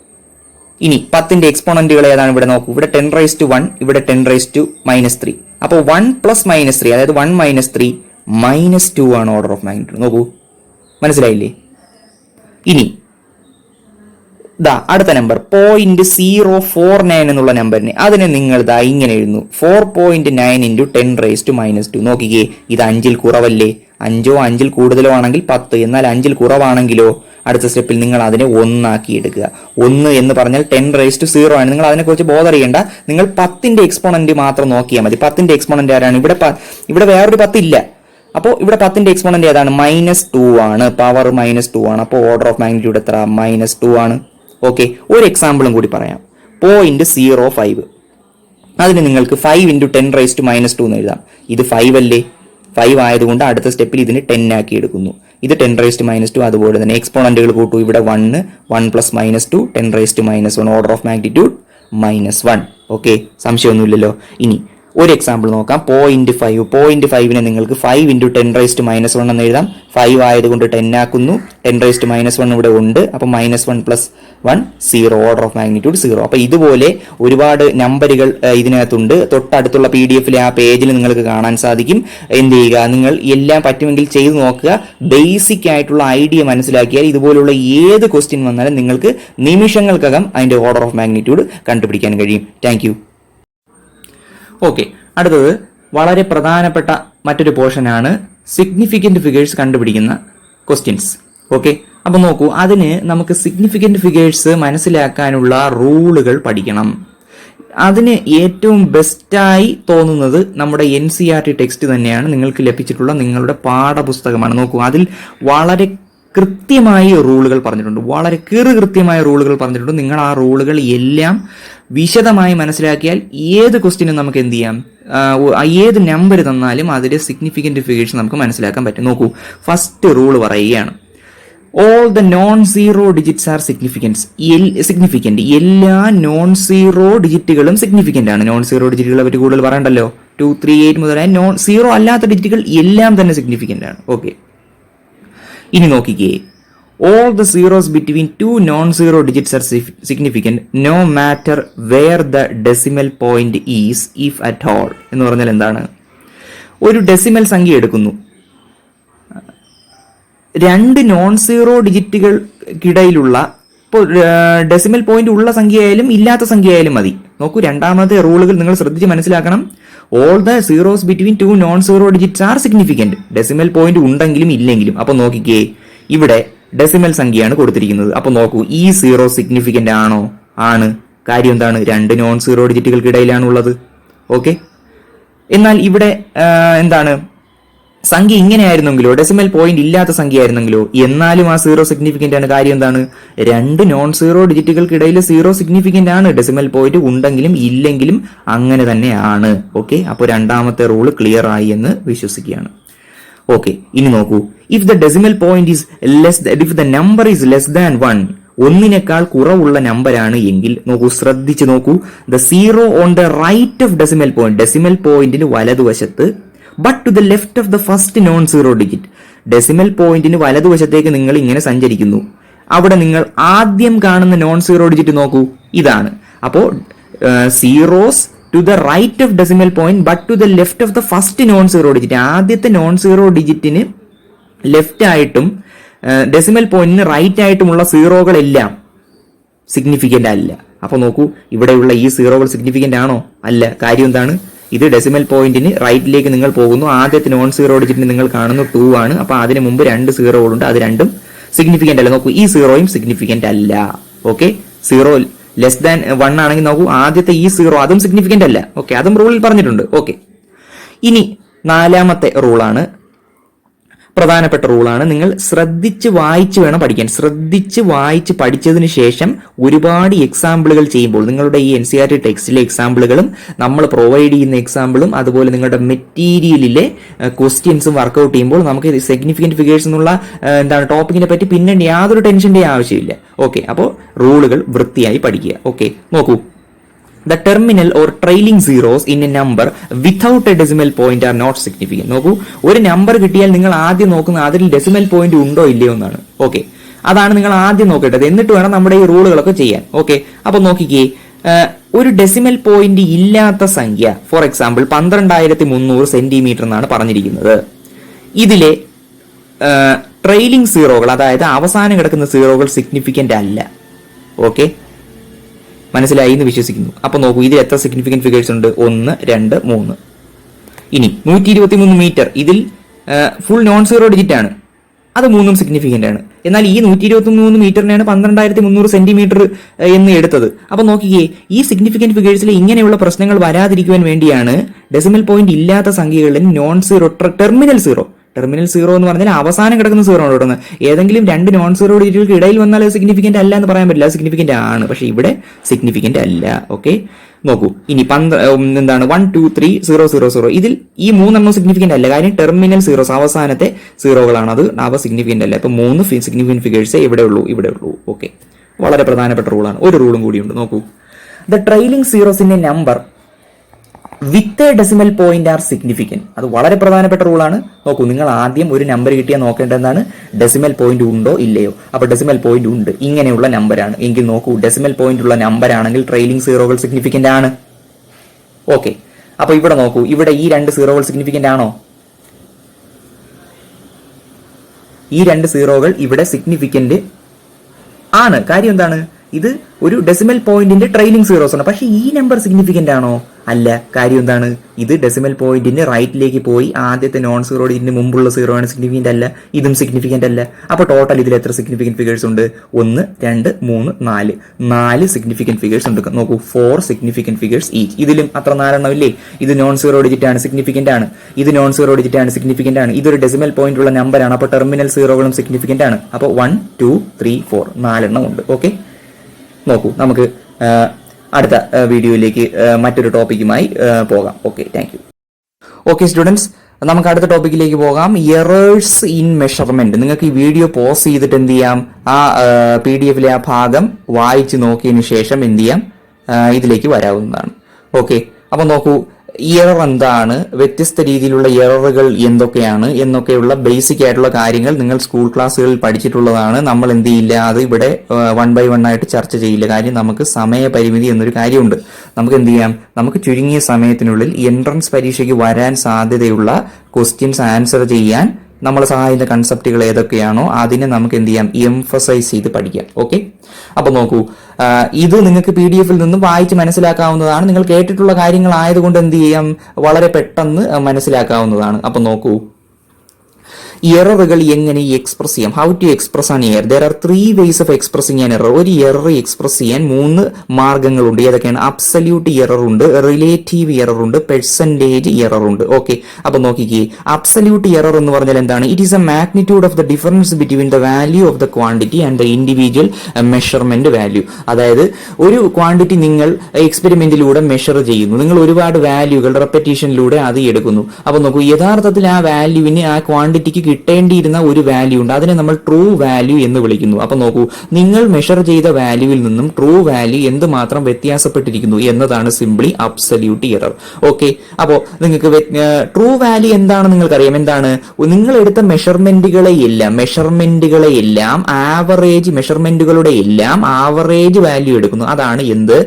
ഇനി 10ന്റെ എക്സ്പോണന്റുകൾ ഏതാണ്? ഇവിടെ നോക്കൂ, ഇവിടെ 10⁻1, ഇവിടെ 10⁻3. അപ്പോൾ 1 + -3, അതായത് 1 - 3 -2 ആണ് ഓർഡർ ഓഫ് മാഗ്നിറ്റ്യൂഡ്. നോക്കൂ, മനസ്സിലായില്ലേ? ഇനി അടുത്ത നമ്പർ 0.049 എന്നുള്ള നമ്പറിനെ, അതിനെ നിങ്ങൾ ഇങ്ങനെ എഴുതുന്നു, 4.9 × 10⁻². നോക്കിക്കേ, ഇത് 5ൽ കുറവല്ലേ? 5ഓ 5ൽ കൂടുതലോ ആണെങ്കിൽ 10. എന്നാൽ 5ൽ കുറവാണെങ്കിലോ അടുത്ത സ്റ്റെപ്പിൽ നിങ്ങൾ അതിനെ 1 ആക്കി എടുക്കുക. 1 എന്ന് പറഞ്ഞാൽ 10⁻0 ആണ്. നിങ്ങൾ അതിനെക്കുറിച്ച് ബോധർ ചെയ്യേണ്ട, നിങ്ങൾ 10ന്റെ എക്സ്പോണന്റ് മാത്രം നോക്കിയാൽ മതി. 10ന്റെ എക്സ്പോണന്റ് ആരാണ്? ഇവിടെ വേറൊരു 10 ഇല്ല. അപ്പോൾ ഇവിടെ 10ന്റെ എക്സ്പോണന്റ് ഏതാണ്? -2 ആണ്. പവർ -2 ആണ്. അപ്പോൾ ഓർഡർ ഓഫ് മാഗ്നിറ്റ്യൂഡ് എത്ര? -2 ആണ്. ഓക്കെ, ഒരു എക്സാമ്പിളും കൂടി പറയാം. 0.05, അതിന് നിങ്ങൾക്ക് 5 × 10⁻² എന്ന് എഴുതാം. ഇത് 5 അല്ലേ? 5 ആയതുകൊണ്ട് അടുത്ത സ്റ്റെപ്പിൽ ഇതിന് 10 ആക്കി എടുക്കുന്നു. ഇത് 10⁻². അതുപോലെ തന്നെ എക്സ്പോണന്റുകൾ കൂട്ടൂ. ഇവിടെ 1, 1 + -2, 10⁻1. Order of magnitude -1. ഓക്കെ, സംശയമൊന്നുമില്ലല്ലോ. ഇനി ഒരു എക്സാമ്പിൾ നോക്കാം. 0.5. 0.5നെ നിങ്ങൾക്ക് 5 × 10⁻1 എന്ന് എഴുതാം. 5 ആയതുകൊണ്ട് 10 ആക്കുന്നു. 10⁻1 ഇവിടെ ഉണ്ട്. അപ്പോൾ -1 + 1 0. Order of magnitude 0. അപ്പോൾ ഇതുപോലെ ഒരുപാട് നമ്പറുകൾ ഇതിനകത്തുണ്ട്. തൊട്ടടുത്തുള്ള PDF-ലെ ആ പേജിൽ നിങ്ങൾക്ക് കാണാൻ സാധിക്കും. എന്ത് ചെയ്യുക, നിങ്ങൾ എല്ലാം പറ്റുമെങ്കിൽ ചെയ്തു നോക്കുക. ബേസിക് ആയിട്ടുള്ള ഐഡിയ മനസ്സിലാക്കിയാൽ ഇതുപോലുള്ള ഏത് ക്വസ്റ്റ്യൻ വന്നാലും നിങ്ങൾക്ക് നിമിഷങ്ങൾക്കകം അതിന്റെ ഓർഡർ ഓഫ് മാഗ്നിറ്റ്യൂഡ് കണ്ടുപിടിക്കാൻ കഴിയും. Thank you. ഓക്കെ, അടുത്തത് വളരെ പ്രധാനപ്പെട്ട മറ്റൊരു പോർഷനാണ് സിഗ്നിഫിക്കന്റ് ഫിഗേഴ്സ് കണ്ടുപിടിക്കുന്ന ക്വസ്റ്റ്യൻസ്. ഓക്കെ, അപ്പൊ നോക്കൂ, അതിന് നമുക്ക് സിഗ്നിഫിക്കന്റ് ഫിഗേഴ്സ് മനസ്സിലാക്കാനുള്ള റൂളുകൾ പഠിക്കണം. അതിന് ഏറ്റവും ബെസ്റ്റായി തോന്നുന്നത് നമ്മുടെ NCERT ടെക്സ്റ്റ് തന്നെയാണ്. നിങ്ങൾക്ക് ലഭിച്ചിട്ടുള്ള നിങ്ങളുടെ പാഠപുസ്തകമാണ്. നോക്കൂ, അതിൽ വളരെ കൃത്യമായി റൂളുകൾ പറഞ്ഞിട്ടുണ്ട്. വളരെ കൃത്യമായ റൂളുകൾ പറഞ്ഞിട്ടുണ്ട്. നിങ്ങൾ ആ റൂളുകൾ എല്ലാം വിശദമായി മനസ്സിലാക്കിയാൽ ഏത് ക്വസ്റ്റ്യനും നമുക്ക് എന്ത് ചെയ്യാം, ഏത് നമ്പർ തന്നാലും അതിലെ സിഗ്നിഫിക്കന്റ് ഫിഗേഴ്സ് നമുക്ക് മനസ്സിലാക്കാൻ പറ്റും. നോക്കൂ, ഫസ്റ്റ് റൂൾ പറയുകയാണ്, all the non zero digits R significant. എല്ലാ നോൺ സീറോ ഡിജിറ്റുകളും സിഗ്നിഫിക്കന്റ് ആണ്. നോൺ സീറോ ഡിജിറ്റുകളെ പറ്റി കൂടുതൽ പറയണ്ടല്ലോ. 2, 3, 8 മുതലായ നോൺ സീറോ അല്ലാത്ത ഡിജിറ്റുകൾ എല്ലാം തന്നെ സിഗ്നിഫിക്കന്റ് ആണ്. ഓക്കെ, ഇനി നോക്കിക്കേ, all the zeros between two non-zero digits are significant no matter where the decimal point is if at all. എന്ന് പറഞ്ഞാൽ എന്താണ്? ഒരു ഡെസിമൽ സംഖ്യ എടുക്കുന്നു, 2 നോൺ സീറോ ഡിജിറ്റുകൾക്കിടയിലുള്ള, ഇപ്പോൾ ഡെസിമൽ പോയിന്റ് ഉള്ള സംഖ്യയായാലും ഇല്ലാത്ത സംഖ്യയായാലും മതി. നോക്കൂ, രണ്ടാമത്തെ റൂളുകൾ നിങ്ങൾ ശ്രദ്ധിച്ച് മനസ്സിലാക്കണം. All the zeros between 2 non zero digits R significant. Decimal point ഉണ്ടെങ്കിലും ഇല്ലെങ്കിലും. അപ്പൊ നോക്കിക്കേ, ഇവിടെ ഡെസിമൽ സംഖ്യയാണ് കൊടുത്തിരിക്കുന്നത്. അപ്പൊ നോക്കൂ, ഈ സീറോ സിഗ്നിഫിക്കന്റ് ആണോ? ആണ്. കാര്യം എന്താണ്? 2 നോൺ സീറോ ഡിജിറ്റുകൾക്കിടയിലാണ് ഉള്ളത്. ഓക്കെ, എന്നാൽ ഇവിടെ എന്താണ് സംഖ്യ ഇങ്ങനെയായിരുന്നെങ്കിലോ, ഡെസിമൽ പോയിന്റ് ഇല്ലാത്ത സംഖ്യ ആയിരുന്നെങ്കിലോ, എന്നാലും ആ സീറോ സിഗ്നിഫിക്കന്റ് ആണ്. കാര്യം എന്താണ്, രണ്ട് നോൺ സീറോ ഡിജിറ്റുകൾക്കിടയിൽ സീറോ സിഗ്നിഫിക്കന്റ് ആണ്. ഡെസിമൽ പോയിന്റ് ഉണ്ടെങ്കിലും ഇല്ലെങ്കിലും അങ്ങനെ തന്നെയാണ്. ഓക്കെ, അപ്പോൾ രണ്ടാമത്തെ റൂള് ക്ലിയർ ആയി എന്ന് വിശ്വസിക്കുകയാണ്. ഓക്കെ, ഇനി നോക്കൂ. If the decimal point is if the number is less than 1, ഒന്നിനേക്കാൾ കുറവുള്ള നമ്പറാണ് എങ്കിൽ നോക്കൂ, ശ്രദ്ധിച്ചു നോക്കൂ. The zero on the right of decimal point, decimal പോയിന്റിന് വലതുവശത്ത്, but to the left of the first non zero digit. Decimal പോയിന്റിന് വലതുവശത്തേക്ക് നിങ്ങൾ ഇങ്ങനെ സഞ്ചരിക്കുന്നു. അവിടെ നിങ്ങൾ ആദ്യം കാണുന്ന നോൺ സീറോ ഡിജിറ്റ് നോക്കൂ, ഇതാണ്. അപ്പോൾ zeros to the right of decimal point but to the left of the first non zero digit. ആദ്യത്തെ നോൺ സീറോ ഡിജിറ്റിന് ലെഫ്റ്റ് ആയിട്ടും ഡെസിമൽ പോയിന്റിന് റൈറ്റ് ആയിട്ടുമുള്ള സീറോകളെല്ലാം സിഗ്നിഫിക്കന്റ് അല്ല. അപ്പൊ നോക്കൂ, ഇവിടെയുള്ള ഈ സീറോകൾ സിഗ്നിഫിക്കന്റ് ആണോ? അല്ല. കാര്യം എന്താണ്, ഇത് ഡെസിമൽ പോയിന്റിന് റൈറ്റിലേക്ക് നിങ്ങൾ പോകുന്നു. ആദ്യത്തെ നോൺ സീറോ ഡിജിറ്റിന് നിങ്ങൾ കാണുന്നു 2 ആണ്. അപ്പൊ അതിന് മുമ്പ് 2 സീറോകളുണ്ട്, അത് രണ്ടും സിഗ്നിഫിക്കന്റ് അല്ല. നോക്കൂ, ഈ സീറോയും സിഗ്നിഫിക്കന്റ് അല്ല. ഓക്കെ, സീറോ ലെസ് ദാൻ 1 ആണെങ്കിൽ നോക്കൂ, ആദ്യത്തെ ഈ സീറോ അതും സിഗ്നിഫിക്കന്റ് അല്ല. ഓക്കെ, അതും റൂളിൽ പറഞ്ഞിട്ടുണ്ട്. ഓക്കെ, ഇനി 4ാമത്തെ റൂളാണ്, പ്രധാനപ്പെട്ട റൂളാണ്. നിങ്ങൾ ശ്രദ്ധിച്ച് വായിച്ച് വേണം പഠിക്കാൻ. ശ്രദ്ധിച്ച് വായിച്ച് പഠിച്ചതിന് ശേഷം ഒരുപാട് എക്സാമ്പിളുകൾ ചെയ്യുമ്പോൾ, നിങ്ങളുടെ ഈ NCERT ടെക്സ്റ്റിലെ എക്സാമ്പിളുകളും നമ്മൾ പ്രൊവൈഡ് ചെയ്യുന്ന എക്സാമ്പിളും അതുപോലെ നിങ്ങളുടെ മെറ്റീരിയലിലെ ക്വസ്റ്റ്യൻസും വർക്കൗട്ട് ചെയ്യുമ്പോൾ നമുക്ക് സിഗ്നിഫിക്കന്റ് ഫിഗേഴ്സ് എന്നുള്ള ടോപ്പിക്കിനെ പറ്റി പിന്നെ യാതൊരു ടെൻഷന്റെ ആവശ്യമില്ല. ഓക്കെ, അപ്പോൾ റൂളുകൾ വൃത്തിയായി പഠിക്കുക. ഓക്കെ, നോക്കൂ. The terminal or trailing zeros in a number without a decimal point are not significant. നോക്കൂ, ഒരു നമ്പർ കിട്ടിയാൽ നിങ്ങൾ ആദ്യം നോക്കുന്നത് അതിൽ ഡെസിമൽ പോയിന്റ് ഉണ്ടോ ഇല്ലയോ എന്നാണ്. ഓക്കെ, അതാണ് നിങ്ങൾ ആദ്യം നോക്കേണ്ടത്. എന്നിട്ട് വേണം നമ്മുടെ ഈ റൂളുകളൊക്കെ ചെയ്യാൻ. ഓക്കെ, അപ്പൊ നോക്കിക്കേ, ഒരു ഡെസിമൽ പോയിന്റ് ഇല്ലാത്ത സംഖ്യ, ഫോർ എക്സാമ്പിൾ 12,300 സെന്റിമീറ്റർ എന്നാണ് പറഞ്ഞിരിക്കുന്നത്. ഇതിലെ ട്രെയിലിംഗ് സീറോകൾ, അതായത് അവസാനം കിടക്കുന്ന സീറോകൾ സിഗ്നിഫിക്കന്റ് അല്ല. ഓക്കെ, മനസ്സിലായി എന്ന് വിശ്വസിക്കുന്നു. അപ്പൊ നോക്കൂ, ഇതിൽ എത്ര സിഗ്നിഫിക്കന്റ് ഫിഗേഴ്സ് ഉണ്ട്? 1, 2, 3. ഇനി 123 മീറ്റർ, ഇതിൽ ഫുൾ നോൺ സീറോ ഡിജിറ്റ് ആണ്, അത് 3ഉം സിഗ്നിഫിക്കന്റ് ആണ്. എന്നാൽ ഈ 123 മീറ്ററിനാണ് 12,300 സെന്റിമീറ്റർ എന്ന് എടുത്തത്. അപ്പൊ നോക്കിക്കേ, ഈ സിഗ്നിഫിക്കന്റ് ഫിഗേഴ്സിൽ ഇങ്ങനെയുള്ള പ്രശ്നങ്ങൾ വരാതിരിക്കുവാൻ വേണ്ടിയാണ് ഡെസിമൽ പോയിന്റ് ഇല്ലാത്ത സംഖ്യകളിൽ നോൺ സീറോ, ടെർമിനൽ സീറോ എന്ന് പറഞ്ഞാൽ അവസാനം കിടക്കുന്ന സീറോ ആണ് കൊടുക്കുന്നത്. ഏതെങ്കിലും 2 നോൺ സീറോ ഡിജിറ്റുകൾക്ക് ഇടയിൽ വന്നാൽ സിഗ്നിഫിക്കന്റ് അല്ല എന്ന് പറയാൻ പറ്റില്ല, സിഗ്നിഫിക്കന്റ് ആണ്. പക്ഷെ ഇവിടെ സിഗ്നിഫിക്കന്റ് അല്ല. ഓക്കെ, നോക്കൂ. ഇനി 1 2 3 0 0 0, ഇതിൽ ഈ 3 സിഗ്നിഫിക്കന്റ് അല്ല. കാര്യം ടെർമിനൽ സീറോസ്, അവസാനത്തെ സീറോകളാണ്, അത് അവ സിഗ്നിഫിക്കന്റ് അല്ല. ഇപ്പൊ 3 സിഗ്നിഫിക്കന്റ് ഫിഗേഴ്സേ ഇവിടെ ഉള്ളൂ. ഓക്കെ, വളരെ പ്രധാനപ്പെട്ട റൂളാണ്. ഒരു റൂളും കൂടിയുണ്ട്. നോക്കൂ. The trailing zeros in A number with a decimal point R significant. അത് വളരെ പ്രധാനപ്പെട്ട റൂളാണ്. നോക്കൂ, നിങ്ങൾ ആദ്യം ഒരു നമ്പർ കിട്ടിയാൽ നോക്കേണ്ടതാണ് ഡെസിമൽ പോയിന്റ് ഉണ്ടോ ഇല്ലയോ. അപ്പൊ ഡെസിമൽ പോയിന്റ് ഉണ്ട്, ഇങ്ങനെയുള്ള നമ്പറാണ് എങ്കിൽ നോക്കൂ, ഡെസിമൽ പോയിന്റ് ഉള്ള നമ്പർ ആണെങ്കിൽ ട്രെയിലിംഗ് സീറോകൾ സിഗ്നിഫിക്കന്റ് ആണ്. ഓക്കെ, അപ്പൊ ഇവിടെ നോക്കൂ, ഇവിടെ ഈ 2 സീറോകൾ സിഗ്നിഫിക്കന്റ് ആണോ? ഈ 2 സീറോകൾ ഇവിടെ സിഗ്നിഫിക്കന്റ് ആണ്. കാര്യം എന്താണ്, ഇത് ഒരു ഡെസിമൽ പോയിന്റിന്റെ ട്രെയിലിംഗ് സീറോസ് ആണ്. പക്ഷെ ഈ നമ്പർ സിഗ്നിഫിക്കന്റ് ആണോ? അല്ല. കാര്യം എന്താണ്, ഇത് ഡെസിമൽ പോയിന്റിന്റെ റൈറ്റിലേക്ക് പോയി ആദ്യത്തെ നോൺ സീറോ ഡിജിറ്റിന് മുമ്പുള്ള സീറോ ആണ്, സിഗ്നിഫിക്കന്റ് അല്ല. ഇതും സിഗ്നിഫിക്കന്റ് അല്ല. അപ്പൊ ടോട്ടൽ ഇതിൽ എത്ര സിഗ്നിഫിക്കന്റ് ഫിഗേഴ്സ് ഉണ്ട്? 1 2 3 4 സിഗ്നിഫിക്കന്റ് ഫിഗേഴ്സ് ഉണ്ട്. നോക്കൂ, 4 സിഗ്നിഫിക്കന്റ് ഫിഗേഴ്സ് ഈച്ച്. ഇതിലും അത്ര 4 എണ്ണം ഇല്ലേ? ഇത് നോൺ സീറോ ഡിജിറ്റ് ആണ്, സിഗ്നിഫിക്കന്റ് ആണ്. ഇത് നോൺ സീറോ ഡിജിറ്റ് ആണ്, സിഗ്നിഫിക്കന്റ് ആണ്. ഇതൊരു ഡെസിമൽ പോയിന്റ് ഉള്ള നമ്പറാണ്. അപ്പൊ ടെർമിനൽ സീറോകളും സിഗ്നിഫിക്കന്റ് ആണ്. അപ്പൊ 1 2 3 4 4 എണ്ണം ഉണ്ട്. ഓക്കെ, നോക്കൂ, നമുക്ക് അടുത്ത വീഡിയോയിലേക്ക് മറ്റൊരു ടോപ്പിക്കുമായി പോകാം. Okay, thank U. Okay students, നമുക്ക് അടുത്ത ടോപ്പിക്കിലേക്ക് പോകാം. Errors in measurement. നിങ്ങൾക്ക് ഈ വീഡിയോ പോസ് ചെയ്തിട്ട് എന്ത് ചെയ്യാം, ആ PDF ആ ഭാഗം വായിച്ച് നോക്കിയതിന് ശേഷം എന്ത് ചെയ്യാം, ഇതിലേക്ക് വരാവുന്നതാണ്. ഓക്കെ, അപ്പൊ നോക്കൂ, എറർ എന്താണ്, വ്യത്യസ്ത രീതിയിലുള്ള എററുകൾ എന്തൊക്കെയാണ് എന്നൊക്കെയുള്ള ബേസിക് ആയിട്ടുള്ള കാര്യങ്ങൾ നിങ്ങൾ സ്കൂൾ ക്ലാസ്സുകളിൽ പഠിച്ചിട്ടുള്ളതാണ്. നമ്മൾ എന്ത് ചെയ്യില്ല, അത് ഇവിടെ 1 by 1 ആയിട്ട് ചർച്ച ചെയ്യില്ല. കാര്യം നമുക്ക് സമയപരിമിതി എന്നൊരു കാര്യമുണ്ട്. നമുക്ക് എന്ത് ചെയ്യാം, നമുക്ക് ചുരുങ്ങിയ സമയത്തിനുള്ളിൽ എൻട്രൻസ് പരീക്ഷയ്ക്ക് വരാൻ സാധ്യതയുള്ള ക്വസ്റ്റ്യൻസ് ആൻസർ ചെയ്യാൻ നമ്മളെ സഹായിക്കുന്ന കൺസെപ്റ്റുകൾ ഏതൊക്കെയാണോ അതിനെ നമുക്ക് എന്ത് ചെയ്യാം, എംഫസൈസ് ചെയ്ത് പഠിക്കാം. ഓക്കെ, അപ്പൊ നോക്കൂ, ഇത് നിങ്ങൾക്ക് PDF-ൽ നിന്നും വായിച്ച് മനസ്സിലാക്കാവുന്നതാണ്. നിങ്ങൾ കേട്ടിട്ടുള്ള കാര്യങ്ങളായതുകൊണ്ട് എന്ത് ചെയ്യാം, വളരെ പെട്ടെന്ന് മനസ്സിലാക്കാവുന്നതാണ്. അപ്പൊ നോക്കൂ, എററുകൾ എങ്ങനെ എക്സ്പ്രസ് ചെയ്യാം, how to express an error. There are 3 ways of expressing an error. ഒരു എറർ എക്സ്പ്രസ് ചെയ്യാൻ 3 മാർഗങ്ങളുണ്ട്. ഏതൊക്കെയാണ്? അബ്സല്യൂട്ട് എറർ ഉണ്ട്, റിലേറ്റീവ് എറർ ഉണ്ട്, പെർസെന്റേജ് എറർ ഉണ്ട്. ഓക്കെ, അപ്പൊ നോക്കിക്കേ, അബ്സല്യൂട്ട് എറർ എന്ന് പറഞ്ഞാൽ എന്താണ്? It is a magnitude of the difference between the value of the quantity and the individual measurement value. അതായത് ഒരു ക്വാണ്ടിറ്റി നിങ്ങൾ എക്സ്പെരിമെന്റിലൂടെ മെഷർ ചെയ്യുന്നു, നിങ്ങൾ ഒരുപാട് വാല്യൂകൾ റെപ്പറ്റീഷനിലൂടെ അത് എടുക്കുന്നു. അപ്പൊ നോക്കൂ, യഥാർത്ഥത്തിൽ ആ വാല്യൂവിന്, ആ ക്വാണ്ടിറ്റിക്ക് കിട്ടേണ്ടിയിരുന്ന ഒരു വാല്യൂ ഉണ്ട്, അതിനെ നമ്മൾ ട്രൂ വാല്യൂ എന്ന് വിളിക്കുന്നു. അപ്പൊ നോക്കൂ, നിങ്ങൾ മെഷർ ചെയ്ത വാല്യൂവിൽ നിന്നും ട്രൂ വാല്യൂ എന്തുമാത്രം വ്യത്യാസപ്പെട്ടിരിക്കുന്നു എന്നതാണ് സിംപ്ലി അബ്സല്യൂട്ട് എറർ. ഓക്കെ, അപ്പോൾ നിങ്ങൾക്ക് ട്രൂ വാല്യൂ എന്താണ് നിങ്ങൾക്കറിയാം. എന്താണ്? നിങ്ങൾ എടുത്ത മെഷർമെന്റുകളെ എല്ലാം ആവറേജ് മെഷർമെന്റുകളുടെ എല്ലാം ആവറേജ് വാല്യൂ എടുക്കുന്നു. അതാണ് എന്ത്?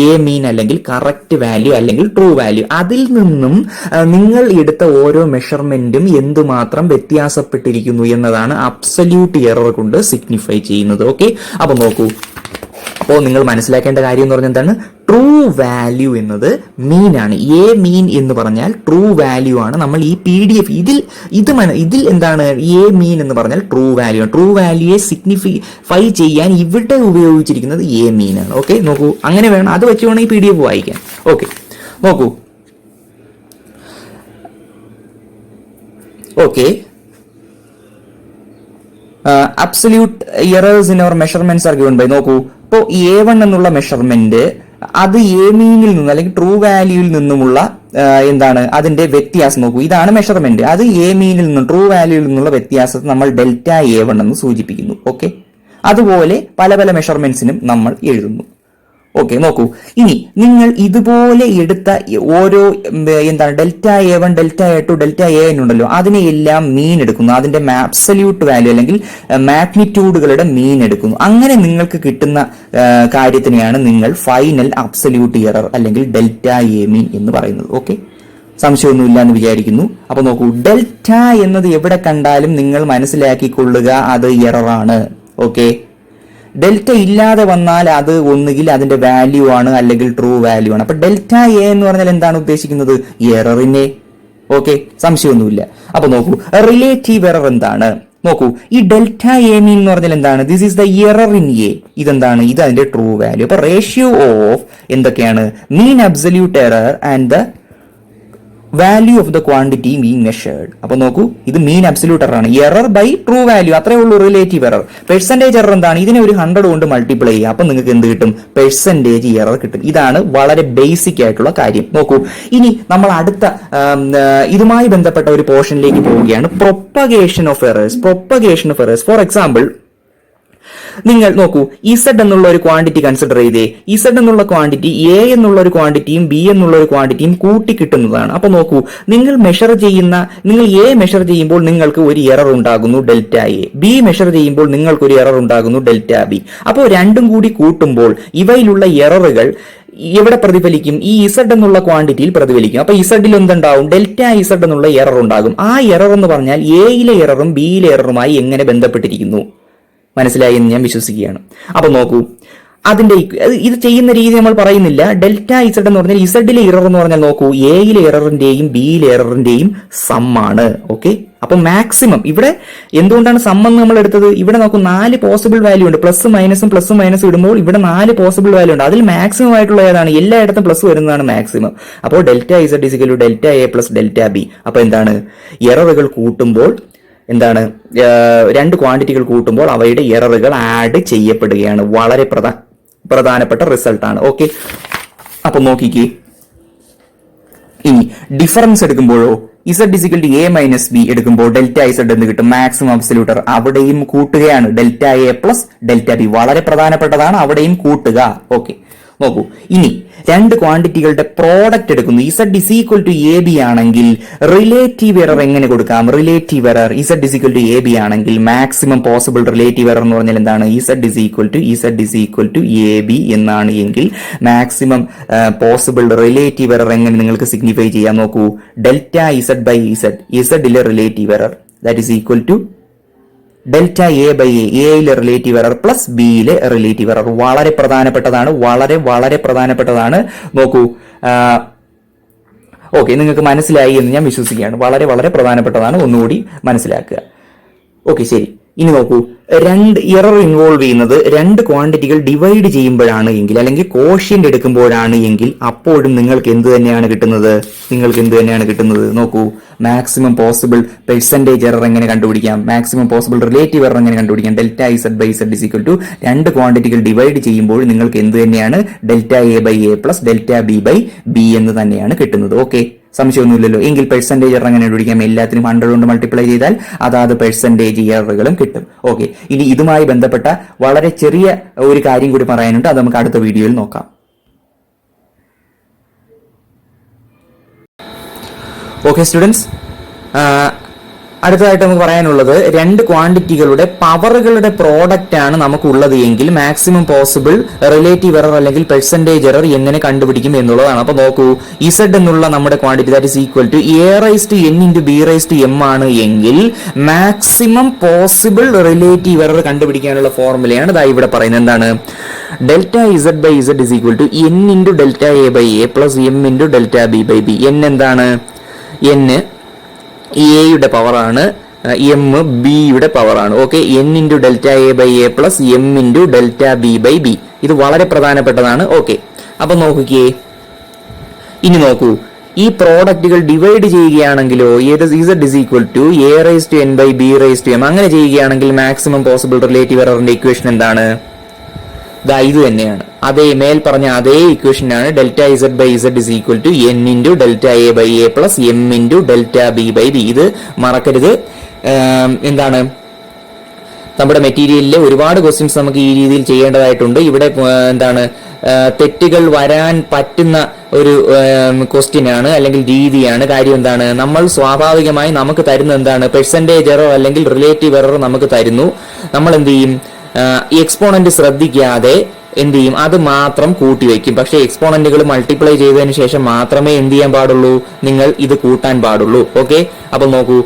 എ മീൻ അല്ലെങ്കിൽ കറക്റ്റ് വാല്യൂ അല്ലെങ്കിൽ ട്രൂ വാല്യൂ. അതിൽ നിന്നും നിങ്ങൾ എടുത്ത ഓരോ മെഷർമെന്റും എന്തുമാത്രം വ്യത്യാസപ്പെട്ടിരിക്കുന്നു എന്നതാണ് അബ്സല്യൂട്ട് എറർ കൊണ്ട് സിഗ്നിഫൈ ചെയ്യുന്നത്. ഓക്കെ, അപ്പൊ നോക്കൂ, അപ്പോൾ നിങ്ങൾ മനസ്സിലാക്കേണ്ട കാര്യം എന്ന് പറഞ്ഞാൽ എന്താണ്? ട്രൂ വാല്യൂ എന്നത് മീൻ ആണ്. എ മീൻ എന്ന് പറഞ്ഞാൽ ട്രൂ വാല്യൂ ആണ്. നമ്മൾ ഈ PDF ഇതിൽ എന്താണ്? എ മീൻ എന്ന് പറഞ്ഞാൽ ട്രൂ വാല്യൂ ആണ്. ട്രൂ വാല്യൂയെ സിഗ്നിഫൈ ചെയ്യാൻ ഇവിടെ ഉപയോഗിച്ചിരിക്കുന്നത് എ മീൻ ആണ്. ഓക്കെ, നോക്കൂ, അങ്ങനെ വേണം, അത് വെച്ച് വേണം ഈ PDF വായിക്കാൻ. ഓക്കെ, നോക്കൂ, okay, absolute errors in our measurements are given by. നോക്കൂ, ഇപ്പോൾ A1 എന്നുള്ള മെഷർമെന്റ് അത് എ മീനിൽ നിന്ന് അല്ലെങ്കിൽ ട്രൂ വാല്യൂവിൽ നിന്നുമുള്ള എന്താണ് അതിന്റെ വ്യത്യാസം. നോക്കൂ, ഇതാണ് മെഷർമെന്റ്, അത് എ മീനിൽ നിന്നും ട്രൂ വാല്യൂവിൽ നിന്നുള്ള വ്യത്യാസത്തെ നമ്മൾ ഡെൽറ്റ A1 എന്ന് സൂചിപ്പിക്കുന്നു. ഓക്കെ, അതുപോലെ പല പല മെഷർമെന്റ്സിനും നമ്മൾ എഴുതുന്നു. ഓക്കെ, നോക്കൂ, ഇനി നിങ്ങൾ ഇതുപോലെ എടുത്ത ഓരോ എന്താണ് delta A1, delta A2, delta AN ഉണ്ടല്ലോ, അതിനെയെല്ലാം മീൻ എടുക്കുന്നു, അതിന്റെ അബ്സല്യൂട്ട് വാല്യൂ അല്ലെങ്കിൽ മാഗ്നിറ്റ്യൂഡുകളുടെ മീൻ എടുക്കുന്നു. അങ്ങനെ നിങ്ങൾക്ക് കിട്ടുന്ന കാര്യത്തിനെയാണ് നിങ്ങൾ ഫൈനൽ അബ്സല്യൂട്ട് എറർ അല്ലെങ്കിൽ ഡെൽറ്റ A മീൻ എന്ന് പറയുന്നത്. ഓക്കെ, സംശയമൊന്നുമില്ല എന്ന് വിചാരിക്കുന്നു. അപ്പൊ നോക്കൂ, ഡെൽറ്റ എന്നത് എവിടെ കണ്ടാലും നിങ്ങൾ മനസ്സിലാക്കിക്കൊള്ളുക, അത് എററാണ്. ഓക്കെ, ഡെൽറ്റ ഇല്ലാതെ വന്നാൽ അത് ഒന്നുകിൽ അതിന്റെ വാല്യൂ ആണ് അല്ലെങ്കിൽ ട്രൂ വാല്യൂ ആണ്. അപ്പൊ ഡെൽറ്റ A എന്ന് പറഞ്ഞാൽ എന്താണ് ഉദ്ദേശിക്കുന്നത്? എററിനെ. ഓക്കെ, സംശയമൊന്നുമില്ല. അപ്പൊ നോക്കൂ, റിലേറ്റീവ് എറർ എന്താണ്? നോക്കൂ, ഈ ഡെൽറ്റ A മീൻ എന്ന് പറഞ്ഞാൽ എന്താണ്? This is the error in A. ഇതെന്താണ്? ഇത് അതിന്റെ ട്രൂ വാല്യൂ. അപ്പൊ റേഷ്യോ ഓഫ് എന്തൊക്കെയാണ്? മീൻ absolute error and the value of the quantity being measured. അപ്പൊ നോക്കൂ, ഇത് മീൻ അബ്സല്യൂട്ട് എറർ ആണ്. എറർ ബൈ ട്രൂ വാല്യൂ, അത്രേ ഉള്ളൂ റിലേറ്റീവ് എറർ. പെർസെന്റേജ് എറർ എന്താണ്? ഇതിനെ ഒരു 100 കൊണ്ട് മൾട്ടിപ്ലൈ ചെയ്യുക, അപ്പൊ നിങ്ങൾക്ക് എന്ത് കിട്ടും? പെർസെന്റേജ് എറർ കിട്ടും. ഇതാണ് വളരെ ബേസിക് ആയിട്ടുള്ള കാര്യം. നോക്കൂ, ഇനി നമ്മൾ അടുത്ത ഇതുമായി ബന്ധപ്പെട്ട ഒരു പോർഷനിലേക്ക് പോവുകയാണ്. Propagation of errors. Four example, നിങ്ങൾ നോക്കൂ, ഇസഡ് എന്നുള്ള ഒരു ക്വാണ്ടിറ്റി കൺസിഡർ ചെയ്തേ. ഇസഡ് എന്നുള്ള ക്വാണ്ടിറ്റി എ എന്നുള്ള ഒരു ക്വാണ്ടിറ്റിയും ബി എന്നുള്ള ഒരു ക്വാണ്ടിറ്റിയും കൂട്ടി കിട്ടുന്നതാണ്. അപ്പൊ നോക്കൂ, നിങ്ങൾ എ മെഷർ ചെയ്യുമ്പോൾ നിങ്ങൾക്ക് ഒരു എറർ ഉണ്ടാകുന്നു, ഡെൽറ്റ എ. ബി മെഷർ ചെയ്യുമ്പോൾ നിങ്ങൾക്ക് ഒരു എറർ ഉണ്ടാകുന്നു, ഡെൽറ്റ ബി. അപ്പോൾ രണ്ടും കൂടി കൂട്ടുമ്പോൾ ഇവയിലുള്ള എററുകൾ എവിടെ പ്രതിഫലിക്കും? ഈ ഇസഡ് എന്നുള്ള ക്വാണ്ടിറ്റിയിൽ പ്രതിഫലിക്കും. അപ്പൊ ഇസഡിൽ എന്തുണ്ടാവും? ഡെൽറ്റ ഇസഡ് എന്നുള്ള എറർ ഉണ്ടാകും. ആ എറർ എന്ന് പറഞ്ഞാൽ എയിലെ എററും ബിയിലെ എററുമായി എങ്ങനെ ബന്ധപ്പെട്ടിരിക്കുന്നു? മനസ്സിലായി എന്ന് ഞാൻ വിശ്വസിക്കുകയാണ്. അപ്പൊ നോക്കൂ, അതിന്റെ ഇത് ചെയ്യുന്ന രീതി നമ്മൾ പറയുന്നില്ല. ഡെൽറ്റ ഇസഡ് എന്ന് പറഞ്ഞാൽ ഇസഡിലെ എറർ എന്ന് പറഞ്ഞാൽ നോക്കൂ, എയിലെ എററിന്റെയും ബിയിലെ എററിന്റെയും സമ്മാണ്. ഓക്കെ, അപ്പൊ മാക്സിമം ഇവിടെ എന്തുകൊണ്ടാണ് സമ്മെന്ന് നമ്മൾ എടുത്തത്? ഇവിടെ നോക്കൂ, 4 പോസിബിൾ വാല്യൂ ഉണ്ട്. പ്ലസ് മൈനസും ഇടുമ്പോൾ ഇവിടെ 4 പോസിബിൾ വാല്യൂ ഉണ്ട്. അതിൽ മാക്സിമം ആയിട്ടുള്ള ഏതാണ്? എല്ലായിടത്തും പ്ലസ് വരുന്നതാണ് മാക്സിമം. അപ്പോൾ delta Z is equal to delta A plus delta B. അപ്പൊ എന്താണ്? എററുകൾ കൂട്ടുമ്പോൾ എന്താണ്? 2 ക്വാണ്ടിറ്റികൾ കൂട്ടുമ്പോൾ അവയുടെ എററുകൾ ആഡ് ചെയ്യപ്പെടുകയാണ്. വളരെ പ്രധാനപ്പെട്ട റിസൾട്ടാണ്. ഓക്കെ, അപ്പൊ നോക്കിക്കേ, ഇനി ഡിഫറൻസ് എടുക്കുമ്പോഴോ Z is equal to A minus B എടുക്കുമ്പോൾ ഡെൽറ്റ ഇസഡ് എന്ന് കിട്ടും. മാക്സിമം അബ്സല്യൂട്ട് എറർ അവിടെയും കൂട്ടുകയാണ്. Delta A plus delta B വളരെ പ്രധാനപ്പെട്ടതാണ്, അവിടെയും കൂട്ടുക. ഓക്കെ, നോക്കൂ, ഇനി 2 ക്വാണ്ടിറ്റികളുടെ പ്രോഡക്റ്റ് എടുക്കുന്നു. Z is equal to A B ആണെങ്കിൽ റിലേറ്റീവ് എറർ എങ്ങനെ കൊടുക്കാം? Relative error Z is equal to A B ആണെങ്കിൽ മാക്സിമം പോസിബിൾ റിലേറ്റീവ് എറർ എന്ന് പറഞ്ഞാൽ എന്താണ്? Z is equal to A B എന്നാണ് എങ്കിൽ മാക്സിമം പോസിബിൾ റിലേറ്റീവ് എറർ എങ്ങനെ നിങ്ങൾക്ക് സിഗ്നിഫൈ ചെയ്യാം? നോക്കൂ, ഡെൽറ്റ ഇസഡ് ബൈ ഇസഡ്, ഇസഡിലെ relative error that is equal to delta A by എയിലെ റിലേറ്റീവ് എറർ പ്ലസ് ബിയിലെ റിലേറ്റീവ് എറർ. വളരെ പ്രധാനപ്പെട്ടതാണ്, വളരെ പ്രധാനപ്പെട്ടതാണ്. നോക്കൂ, ഓക്കെ, നിങ്ങൾക്ക് മനസ്സിലായി എന്ന് ഞാൻ വിശ്വസിക്കുകയാണ്. വളരെ പ്രധാനപ്പെട്ടതാണ്, ഒന്നുകൂടി മനസ്സിലാക്കുക. ഓക്കെ, ശരി. ഇനി നോക്കൂ, രണ്ട് എറർ ഇൻവോൾവ് ചെയ്യുന്നത് രണ്ട് ക്വാണ്ടിറ്റികൾ ഡിവൈഡ് ചെയ്യുമ്പോഴാണ് എങ്കിൽ, അല്ലെങ്കിൽ കോഷ്യന്റ് എടുക്കുമ്പോഴാണ് എങ്കിൽ, അപ്പോഴും നിങ്ങൾക്ക് എന്ത് തന്നെയാണ് കിട്ടുന്നത്? നോക്കൂ, മാക്സിമം പോസിബിൾ പെർസെന്റേജ് എറർ എങ്ങനെ കണ്ടുപിടിക്കാം, മാക്സിമം പോസിബിൾ റിലേറ്റീവ് എറർ എങ്ങനെ കണ്ടുപിടിക്കാം? Delta Z by Z is equal to രണ്ട് ക്വാണ്ടിറ്റികൾ ഡിവൈഡ് ചെയ്യുമ്പോൾ നിങ്ങൾക്ക് എന്ത് തന്നെയാണ്? Delta A by A plus delta B by B എന്ന് തന്നെയാണ് കിട്ടുന്നത്. ഓക്കെ, സംശയമൊന്നുമില്ലല്ലോ. എങ്കിൽ പെർസെന്റേജ് എറർ എങ്ങനെ കണ്ടുപിടിക്കാം? എല്ലാത്തിനും 100 കൊണ്ട് മൾട്ടിപ്ലൈ ചെയ്താൽ അതാത് പെർസെന്റേജ് എററുകളും കിട്ടും. ഓക്കെ, ഇനി ഇതുമായി ബന്ധപ്പെട്ട വളരെ ചെറിയ ഒരു കാര്യം കൂടി പറയാനുണ്ട്, അത് നമുക്ക് അടുത്ത വീഡിയോയിൽ നോക്കാം. ഓക്കെ സ്റ്റുഡൻസ്, അടുത്തതായിട്ട് നമുക്ക് പറയാനുള്ളത്, രണ്ട് ക്വാണ്ടിറ്റികളുടെ പവറുകളുടെ പ്രോഡക്റ്റ് ആണ് നമുക്കുള്ളത് എങ്കിൽ മാക്സിമം പോസിബിൾ റിലേറ്റീവ് എറർ അല്ലെങ്കിൽ പെർസെന്റേജ് എറർ എങ്ങനെ കണ്ടുപിടിക്കും എന്നുള്ളതാണ്. അപ്പൊ നോക്കൂ, ഇസഡ് എന്നുള്ള നമ്മുടെ quantity that is equal to A raise to N into B raise to M ആണ് എങ്കിൽ മാക്സിമം പോസിബിൾ റിലേറ്റീവ് എറർ കണ്ടുപിടിക്കാനുള്ള ഫോർമുലയാണ് ദാ ഇവിടെ പറയുന്നത്. എന്താണ്? Delta Z by Z is equal to N into delta A by A plus M into delta B by B. N എന്താണ്? N എയുടെ പവറാണ്, എം ബിയുടെ പവറാണ്. Okay, N into delta A by A plus M into delta B by B. ഇത് വളരെ പ്രധാനപ്പെട്ടതാണ്. Okay, അപ്പൊ നോക്കിക്കേ, ഇനി നോക്കൂ, ഈ പ്രോഡക്റ്റുകൾ ഡിവൈഡ് ചെയ്യുകയാണെങ്കിലോ Z is equal to A raise to N by B raise to M അങ്ങനെ ചെയ്യുകയാണെങ്കിൽ മാക്സിമം പോസിബിൾ റിലേറ്റീവ് എററിന്റെ ഇക്വേഷൻ എന്താണ്? ഇത് തന്നെയാണ്. അതേ മേൽ പറഞ്ഞ അതേ ഇക്വേഷനാണ് delta Z by Z is equal to N into delta A by A plus M into delta B by B. ഇത് മറക്കരുത്. എന്താണ്, നമ്മുടെ മെറ്റീരിയലിലെ ഒരുപാട് ക്വസ്റ്റ്യൻസ് നമുക്ക് ഈ രീതിയിൽ ചെയ്യേണ്ടതായിട്ടുണ്ട്. ഇവിടെ എന്താണ്, തെറ്റുകൾ വരാൻ പറ്റുന്ന ഒരു ക്വസ്റ്റ്യൻ ആണ് അല്ലെങ്കിൽ രീതിയാണ്. കാര്യം എന്താണ്, നമ്മൾ സ്വാഭാവികമായി നമുക്ക് തരുന്ന എന്താണ്, പെർസെന്റേജ് എറർ അല്ലെങ്കിൽ റിലേറ്റീവ് എറർ നമുക്ക് തരുന്നു. നമ്മൾ എന്ത് ചെയ്യും? എക്സ്പോണന്റ് ശ്രദ്ധിക്കാതെ എന്ത് ചെയ്യും? അത് മാത്രം കൂട്ടിവെക്കും. പക്ഷേ എക്സ്പോണന്റുകൾ മൾട്ടിപ്ലൈ ചെയ്തതിനു ശേഷം മാത്രമേ എന്ത് ചെയ്യാൻ പാടുള്ളൂ? നിങ്ങൾ ഇത് കൂട്ടാൻ പാടുള്ളൂ. ഓക്കെ, അപ്പൊ നോക്കൂ,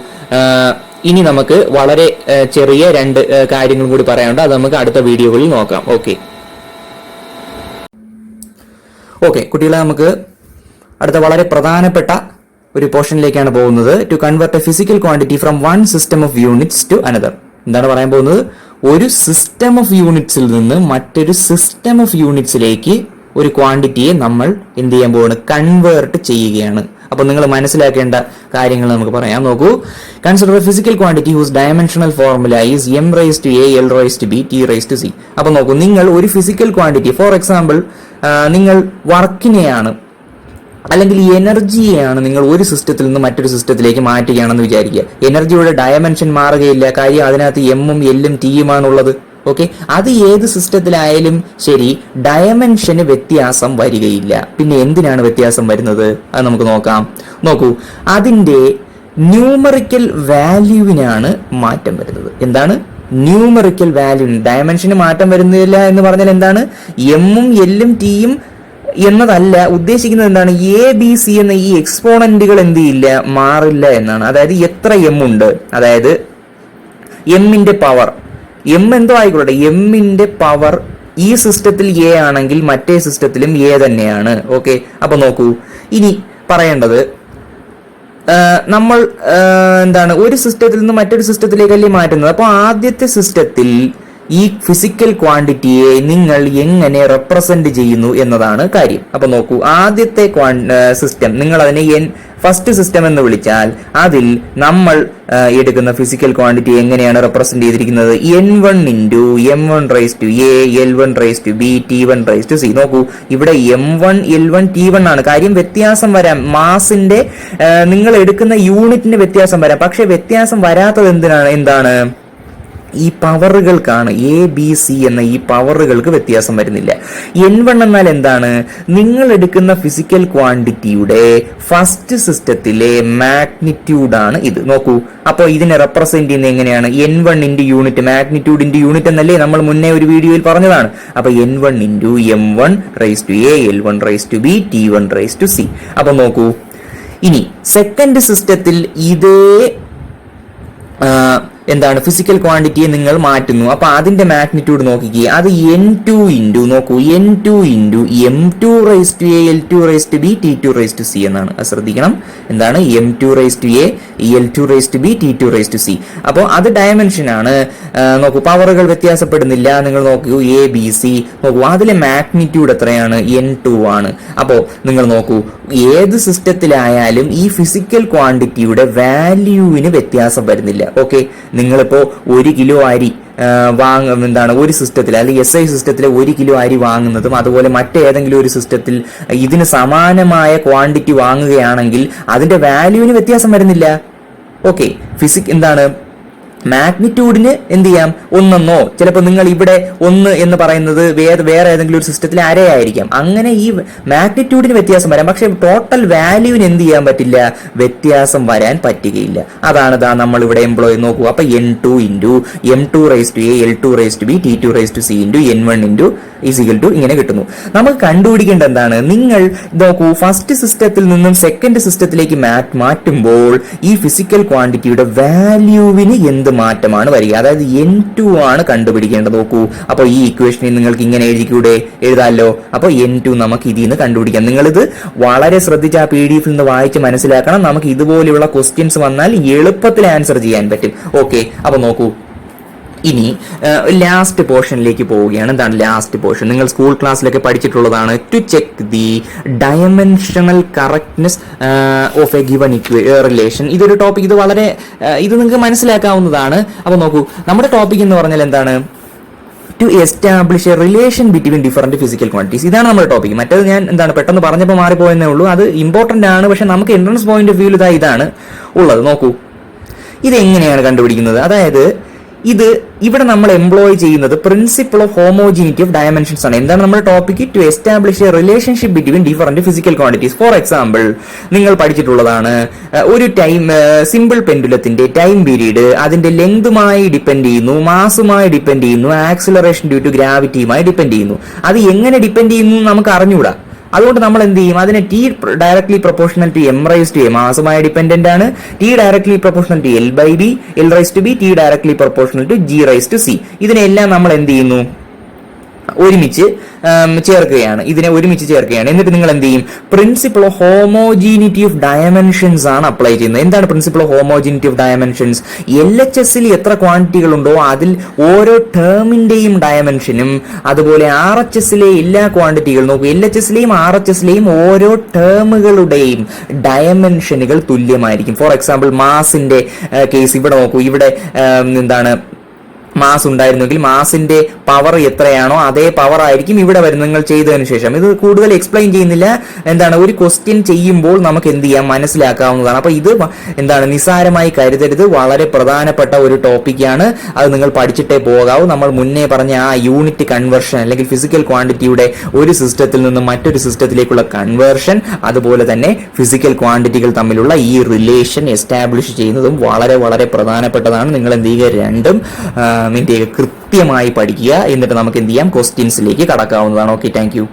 ഇനി നമുക്ക് വളരെ ചെറിയ രണ്ട് കാര്യങ്ങളും കൂടി പറയാനുണ്ട്, അത് നമുക്ക് അടുത്ത വീഡിയോകളിൽ നോക്കാം. ഓക്കെ കുട്ടികളെ, നമുക്ക് അടുത്ത വളരെ പ്രധാനപ്പെട്ട ഒരു പോർഷനിലേക്കാണ് പോകുന്നത്. To convert a physical quantity from one system of units to another. എന്താണ് പറയാൻ പോകുന്നത്? ഒരു സിസ്റ്റം ഓഫ് യൂണിറ്റ്സിൽ നിന്ന് മറ്റൊരു സിസ്റ്റം ഓഫ് യൂണിറ്റ്സിലേക്ക് ഒരു ക്വാണ്ടിറ്റിയെ നമ്മൾ എന്ത് ചെയ്യാൻ പോവാണ്? കൺവേർട്ട് ചെയ്യുകയാണ്. അപ്പൊ നിങ്ങൾ മനസ്സിലാക്കേണ്ട കാര്യങ്ങൾ നമുക്ക് പറയാം. നോക്കൂ, consider a physical quantity whose dimensional formula is M raise to A L raise to B T raise to C. അപ്പൊ നോക്കൂ, നിങ്ങൾ ഒരു ഫിസിക്കൽ ക്വാണ്ടിറ്റി, ഫോർ എക്സാമ്പിൾ നിങ്ങൾ വർക്കിനെയാണ് അല്ലെങ്കിൽ എനർജിയെയാണ് നിങ്ങൾ ഒരു സിസ്റ്റത്തിൽ നിന്ന് മറ്റൊരു സിസ്റ്റത്തിലേക്ക് മാറ്റുകയാണെന്ന് വിചാരിക്കുക. എനർജിയുടെ ഡയമെൻഷൻ മാറുകയില്ല. കാര്യം അതിനകത്ത് എമ്മും എല്ലും ടിയുമാണുള്ളത്. ഓക്കെ, അത് ഏത് സിസ്റ്റത്തിലായാലും ശരി, ഡയമെൻഷന് വ്യത്യാസം വരികയില്ല. പിന്നെ എന്തിനാണ് വ്യത്യാസം വരുന്നത്? അത് നമുക്ക് നോക്കാം. നോക്കൂ, അതിന്റെ ന്യൂമറിക്കൽ വാല്യൂവിനാണ് മാറ്റം വരുന്നത്. എന്താണ്? Numerical value. ഡയമെൻഷന് മാറ്റം വരുന്നില്ല എന്ന് പറഞ്ഞാൽ എന്താണ്? എമ്മും എല്ലും ടിയും എന്നതല്ല ഉദ്ദേശിക്കുന്നത്. എന്താണ്? എ ബി സി എന്ന ഈ എക്സ്പോണന്റുകൾ എന്ത് ചെയ്യില്ല? മാറില്ല എന്നാണ്. അതായത് എത്ര എം ഉണ്ട്, അതായത് എമ്മിന്റെ പവർ, എം എന്തോ ആയിക്കോട്ടെ, എമ്മിന്റെ പവർ ഈ സിസ്റ്റത്തിൽ എ ആണെങ്കിൽ മറ്റേ സിസ്റ്റത്തിലും എ തന്നെയാണ്. ഓക്കെ, അപ്പൊ നോക്കൂ, ഇനി പറയേണ്ടത്, നമ്മൾ എന്താണ്, ഒരു സിസ്റ്റത്തിൽ നിന്ന് മറ്റൊരു സിസ്റ്റത്തിലേക്കല്ലേ മാറ്റുന്നത്. അപ്പോൾ ആദ്യത്തെ സിസ്റ്റത്തിൽ ഈ ഫിസിക്കൽ ക്വാണ്ടിറ്റിയെ നിങ്ങൾ എങ്ങനെ റെപ്രസെന്റ് ചെയ്യുന്നു എന്നതാണ് കാര്യം. അപ്പൊ നോക്കൂ, ആദ്യത്തെ സിസ്റ്റം നിങ്ങൾ അതിനെ ഫസ്റ്റ് സിസ്റ്റം എന്ന് വിളിച്ചാൽ അതിൽ നമ്മൾ എടുക്കുന്ന ഫിസിക്കൽ ക്വാണ്ടിറ്റി എങ്ങനെയാണ് റെപ്രസെന്റ് ചെയ്തിരിക്കുന്നത്? n1 into m1 raise to A l1 raise to B t1 raise to C. നോക്കൂ, ഇവിടെ m1 l1 t1 ആണ്. കാര്യം വ്യത്യാസം വരാം, മാസിന്റെ നിങ്ങൾ എടുക്കുന്ന യൂണിറ്റിന് വ്യത്യാസം വരാം. പക്ഷെ വ്യത്യാസം വരാത്തത് എന്താണ്? ഈ പവറുകൾക്കാണ്. എ ബി സി എന്ന ഈ പവറുകൾക്ക് വ്യത്യാസം വരുന്നില്ല. n1 എന്നാൽ എന്താണ്? നിങ്ങൾ എടുക്കുന്ന ഫിസിക്കൽ ക്വാണ്ടിറ്റിയുടെ ഫസ്റ്റ് സിസ്റ്റത്തിലെ മാഗ്നിറ്റ്യൂഡാണ് ഇത്. നോക്കൂ, അപ്പോൾ ഇതിനെ റെപ്രസെന്റ് ചെയ്യുന്നത് എങ്ങനെയാണ്? n1 into unit, magnitude into unit എന്നല്ലേ നമ്മൾ മുന്നേ ഒരു വീഡിയോയിൽ പറഞ്ഞതാണ്. അപ്പൊ n1 into m1 raise to A l1 raise to B t1 raise to C. അപ്പൊ നോക്കൂ, ഇനി സെക്കൻഡ് സിസ്റ്റത്തിൽ ഇതേ എന്താണ് ഫിസിക്കൽ ക്വാണ്ടിറ്റിയെ നിങ്ങൾ മാറ്റുന്നു. അപ്പൊ അതിന്റെ മാഗ്നിറ്റ്യൂഡ് നോക്കിക്കേ, അത് n2 ഇൻറ്റു നോക്കൂ n2 into m2 raise to a l2 raise to b t2 raise to c എന്നാണ്. അത് ശ്രദ്ധിക്കണം. എന്താണ് m2 raise to a l2 raise to b t2 raise to c. അപ്പോൾ അത് ഡയമെൻഷൻ ആണ്. നോക്കൂ, പവറുകൾ വ്യത്യാസപ്പെടുന്നില്ല. നിങ്ങൾ നോക്കൂ a b c നോക്കൂ, അതിലെ മാഗ്നിറ്റ്യൂഡ് എത്രയാണ്? n2 ആണ്. അപ്പോൾ നിങ്ങൾ നോക്കൂ, ഏത് സിസ്റ്റത്തിലായാലും ഈ ഫിസിക്കൽ ക്വാണ്ടിറ്റിയുടെ വാല്യൂവിന് വ്യത്യാസം വരുന്നില്ല. ഓക്കെ, നിങ്ങളിപ്പോ 1 കിലോ അരി എന്താണ് ഒരു സിസ്റ്റത്തിൽ അല്ലെങ്കിൽ SI സിസ്റ്റത്തിലെ 1 കിലോ അരി വാങ്ങുന്നതും അതുപോലെ മറ്റേതെങ്കിലും ഒരു സിസ്റ്റത്തിൽ ഇതിന് സമാനമായ ക്വാണ്ടിറ്റി വാങ്ങുകയാണെങ്കിൽ അതിന്റെ വാല്യൂവിന് വ്യത്യാസം വരുന്നില്ല. ഓക്കെ, എന്താണ് മാഗ്നിറ്റ്യൂഡിന് എന്ത് ചെയ്യാം? ഒന്നെന്നോ, ചിലപ്പോൾ നിങ്ങൾ ഇവിടെ 1 എന്ന് പറയുന്നത് വേറെ ഏതെങ്കിലും ഒരു സിസ്റ്റത്തിൽ അരയായിരിക്കാം. അങ്ങനെ ഈ മാഗ്നിറ്റ്യൂഡിന് വ്യത്യാസം വരാം, പക്ഷെ ടോട്ടൽ വാല്യൂവിന് എന്ത് ചെയ്യാൻ പറ്റില്ല? വ്യത്യാസം വരാൻ പറ്റുകയില്ല. അതാണ് നമ്മൾ ഇവിടെ എംപ്ലോയി നോക്കൂ. അപ്പൊ n2 into m2 raise to a l2 raise to b t2 raise to c into n1 into is equal to ഇങ്ങനെ കിട്ടുന്നു. നമുക്ക് കണ്ടുപിടിക്കേണ്ട എന്താണ്? നിങ്ങൾ നോക്കൂ, ഫസ്റ്റ് സിസ്റ്റത്തിൽ നിന്നും സെക്കൻഡ് സിസ്റ്റത്തിലേക്ക് മാറ്റുമ്പോൾ ഈ ഫിസിക്കൽ ക്വാണ്ടിറ്റിയുടെ വാല്യൂവിന് എന്ത് മാറ്റമാണ് വരിക? അതായത് n2 ആണ് കണ്ടുപിടിക്കേണ്ടത്. നോക്കൂ, അപ്പോൾ ഈ ഇക്വേഷനിൽ നിങ്ങൾക്ക് ഇങ്ങനെ എഴുതാമല്ലോ. അപ്പോൾ n2 നമുക്ക് ഇതിൽ നിന്ന് കണ്ടുപിടിക്കാം. നിങ്ങളിത് വളരെ ശ്രദ്ധിച്ച് ആ PDF നിന്ന് വായിച്ച് മനസ്സിലാക്കണം. നമുക്ക് ഇതുപോലെയുള്ള ക്വസ്റ്റ്യൻസ് വന്നാൽ എളുപ്പത്തിൽ ആൻസർ ചെയ്യാൻ പറ്റും. ഓക്കെ, അപ്പൊ നോക്കൂ, ഇനി ലാസ്റ്റ് പോർഷനിലേക്ക് പോവുകയാണ്. എന്താണ് ലാസ്റ്റ് പോർഷൻ? നിങ്ങൾ സ്കൂൾ ക്ലാസ്സിലൊക്കെ പഠിച്ചിട്ടുള്ളതാണ്. To check the dimensional correctness of a given relation. ഇതൊരു ടോപ്പിക്, ഇത് നിങ്ങൾക്ക് മനസ്സിലാക്കാവുന്നതാണ്. അപ്പൊ നോക്കൂ, നമ്മുടെ ടോപ്പിക് എന്ന് പറഞ്ഞാൽ എന്താണ്? To establish a relation between different physical quantities. ഇതാണ് നമ്മുടെ ടോപ്പിക്. മറ്റേത് ഞാൻ പെട്ടെന്ന് പറഞ്ഞപ്പോൾ മാറിപ്പോയെന്നേ ഉള്ളൂ. അത് ഇമ്പോർട്ടന്റ് ആണ്, പക്ഷെ നമുക്ക് എൻട്രൻസ് പോയിന്റ് ഓഫ് വ്യൂ ഇതാണ് ഉള്ളത്. നോക്കൂ, ഇതെങ്ങനെയാണ് കണ്ടുപിടിക്കുന്നത്? അതായത് ഇവിടെ നമ്മൾ എംപ്ലോയ് ചെയ്യുന്നത് principle of homogeneity of dimensions ആണ്. എന്താണ് നമ്മുടെ topic? To establish a relationship between different physical quantities. For example, നിങ്ങൾ പഠിച്ചിട്ടുള്ളതാണ് ഒരു സിമ്പിൾ പെൻഡുലത്തിന്റെ ടൈം പീരീഡ് അതിന്റെ ലെങ്തുമായി ഡിപ്പെൻഡ് ചെയ്യുന്നു, മാസുമായി ഡിപ്പെൻഡ് ചെയ്യുന്നു, ആക്സിലറേഷൻ ഡ്യൂ ടു ഗ്രാവിറ്റിയുമായി ഡിപ്പെൻഡ് ചെയ്യുന്നു. അത് എങ്ങനെ ഡിപ്പെൻഡ് ചെയ്യുന്നു നമുക്ക് അറിഞ്ഞുകൂടാ. അതുകൊണ്ട് നമ്മൾ എന്ത് ചെയ്യും? അതിനെ t directly proportional to m raise to a മാസുമായി ഡിപ്പെൻഡന്റ് ആണ്. t directly proportional to l by b l raise to b t directly proportional to g raise to c. ഇതിനെല്ലാം നമ്മൾ എന്ത് ചെയ്യുന്നു? ഒരുമിച്ച് ചേർക്കുകയാണ്. എന്നിട്ട് നിങ്ങൾ എന്ത് ചെയ്യും? Principle of homogeneity of dimensions ആണ് അപ്ലൈ ചെയ്യുന്നത്. എന്താണ് principle of homogeneity of dimensions? LHSൽ എത്ര ക്വാണ്ടിറ്റികൾ ഉണ്ടോ അതിൽ ഓരോ ടേമിന്റെയും ഡയമെൻഷനും അതുപോലെ RHSലെ എല്ലാ ക്വാണ്ടിറ്റികളും നോക്കൂ, LHSലെയും RHSലെയും ഓരോ ടേമുകളുടെയും ഡയമെൻഷനുകൾ തുല്യമായിരിക്കും. ഫോർ എക്സാമ്പിൾ, മാസിന്റെ കേസ് ഇവിടെ നോക്കൂ. ഇവിടെ മാസ് ഉണ്ടായിരുന്നെങ്കിൽ മാസിന്റെ പവർ എത്രയാണോ അതേ പവർ ആയിരിക്കും ഇവിടെ വരുന്നത് നിങ്ങൾ ചെയ്തതിനു ശേഷം. ഇത് കൂടുതൽ എക്സ്പ്ലെയിൻ ചെയ്യുന്നില്ല. ഒരു ക്വസ്റ്റ്യൻ ചെയ്യുമ്പോൾ നമുക്ക് എന്ത് ചെയ്യാം? മനസ്സിലാക്കാവുന്നതാണ്. അപ്പൊ ഇത് നിസ്സാരമായി കരുതരുത്. വളരെ പ്രധാനപ്പെട്ട ഒരു ടോപ്പിക്കാണ്. അത് നിങ്ങൾ പഠിച്ചിട്ടേ പോകാവൂ. നമ്മൾ മുന്നേ പറഞ്ഞ ആ യൂണിറ്റ് കൺവേർഷൻ അല്ലെങ്കിൽ ഫിസിക്കൽ ക്വാണ്ടിറ്റിയുടെ ഒരു സിസ്റ്റത്തിൽ നിന്ന് മറ്റൊരു സിസ്റ്റത്തിലേക്കുള്ള കൺവേർഷൻ, അതുപോലെ തന്നെ ഫിസിക്കൽ ക്വാണ്ടിറ്റികൾ തമ്മിലുള്ള ഈ റിലേഷൻ എസ്റ്റാബ്ലിഷ് ചെയ്യുന്നതും വളരെ വളരെ പ്രധാനപ്പെട്ടതാണ്. നിങ്ങൾ എന്ത് ചെയ്യുക? രണ്ടും കൃത്യമായി പഠിക്കുക. എന്നിട്ട് നമുക്ക് എന്ത് ചെയ്യാം? ക്വസ്റ്റ്യൻസിലേക്ക് കടക്കാവുന്നതാണ്. Okay, thank U.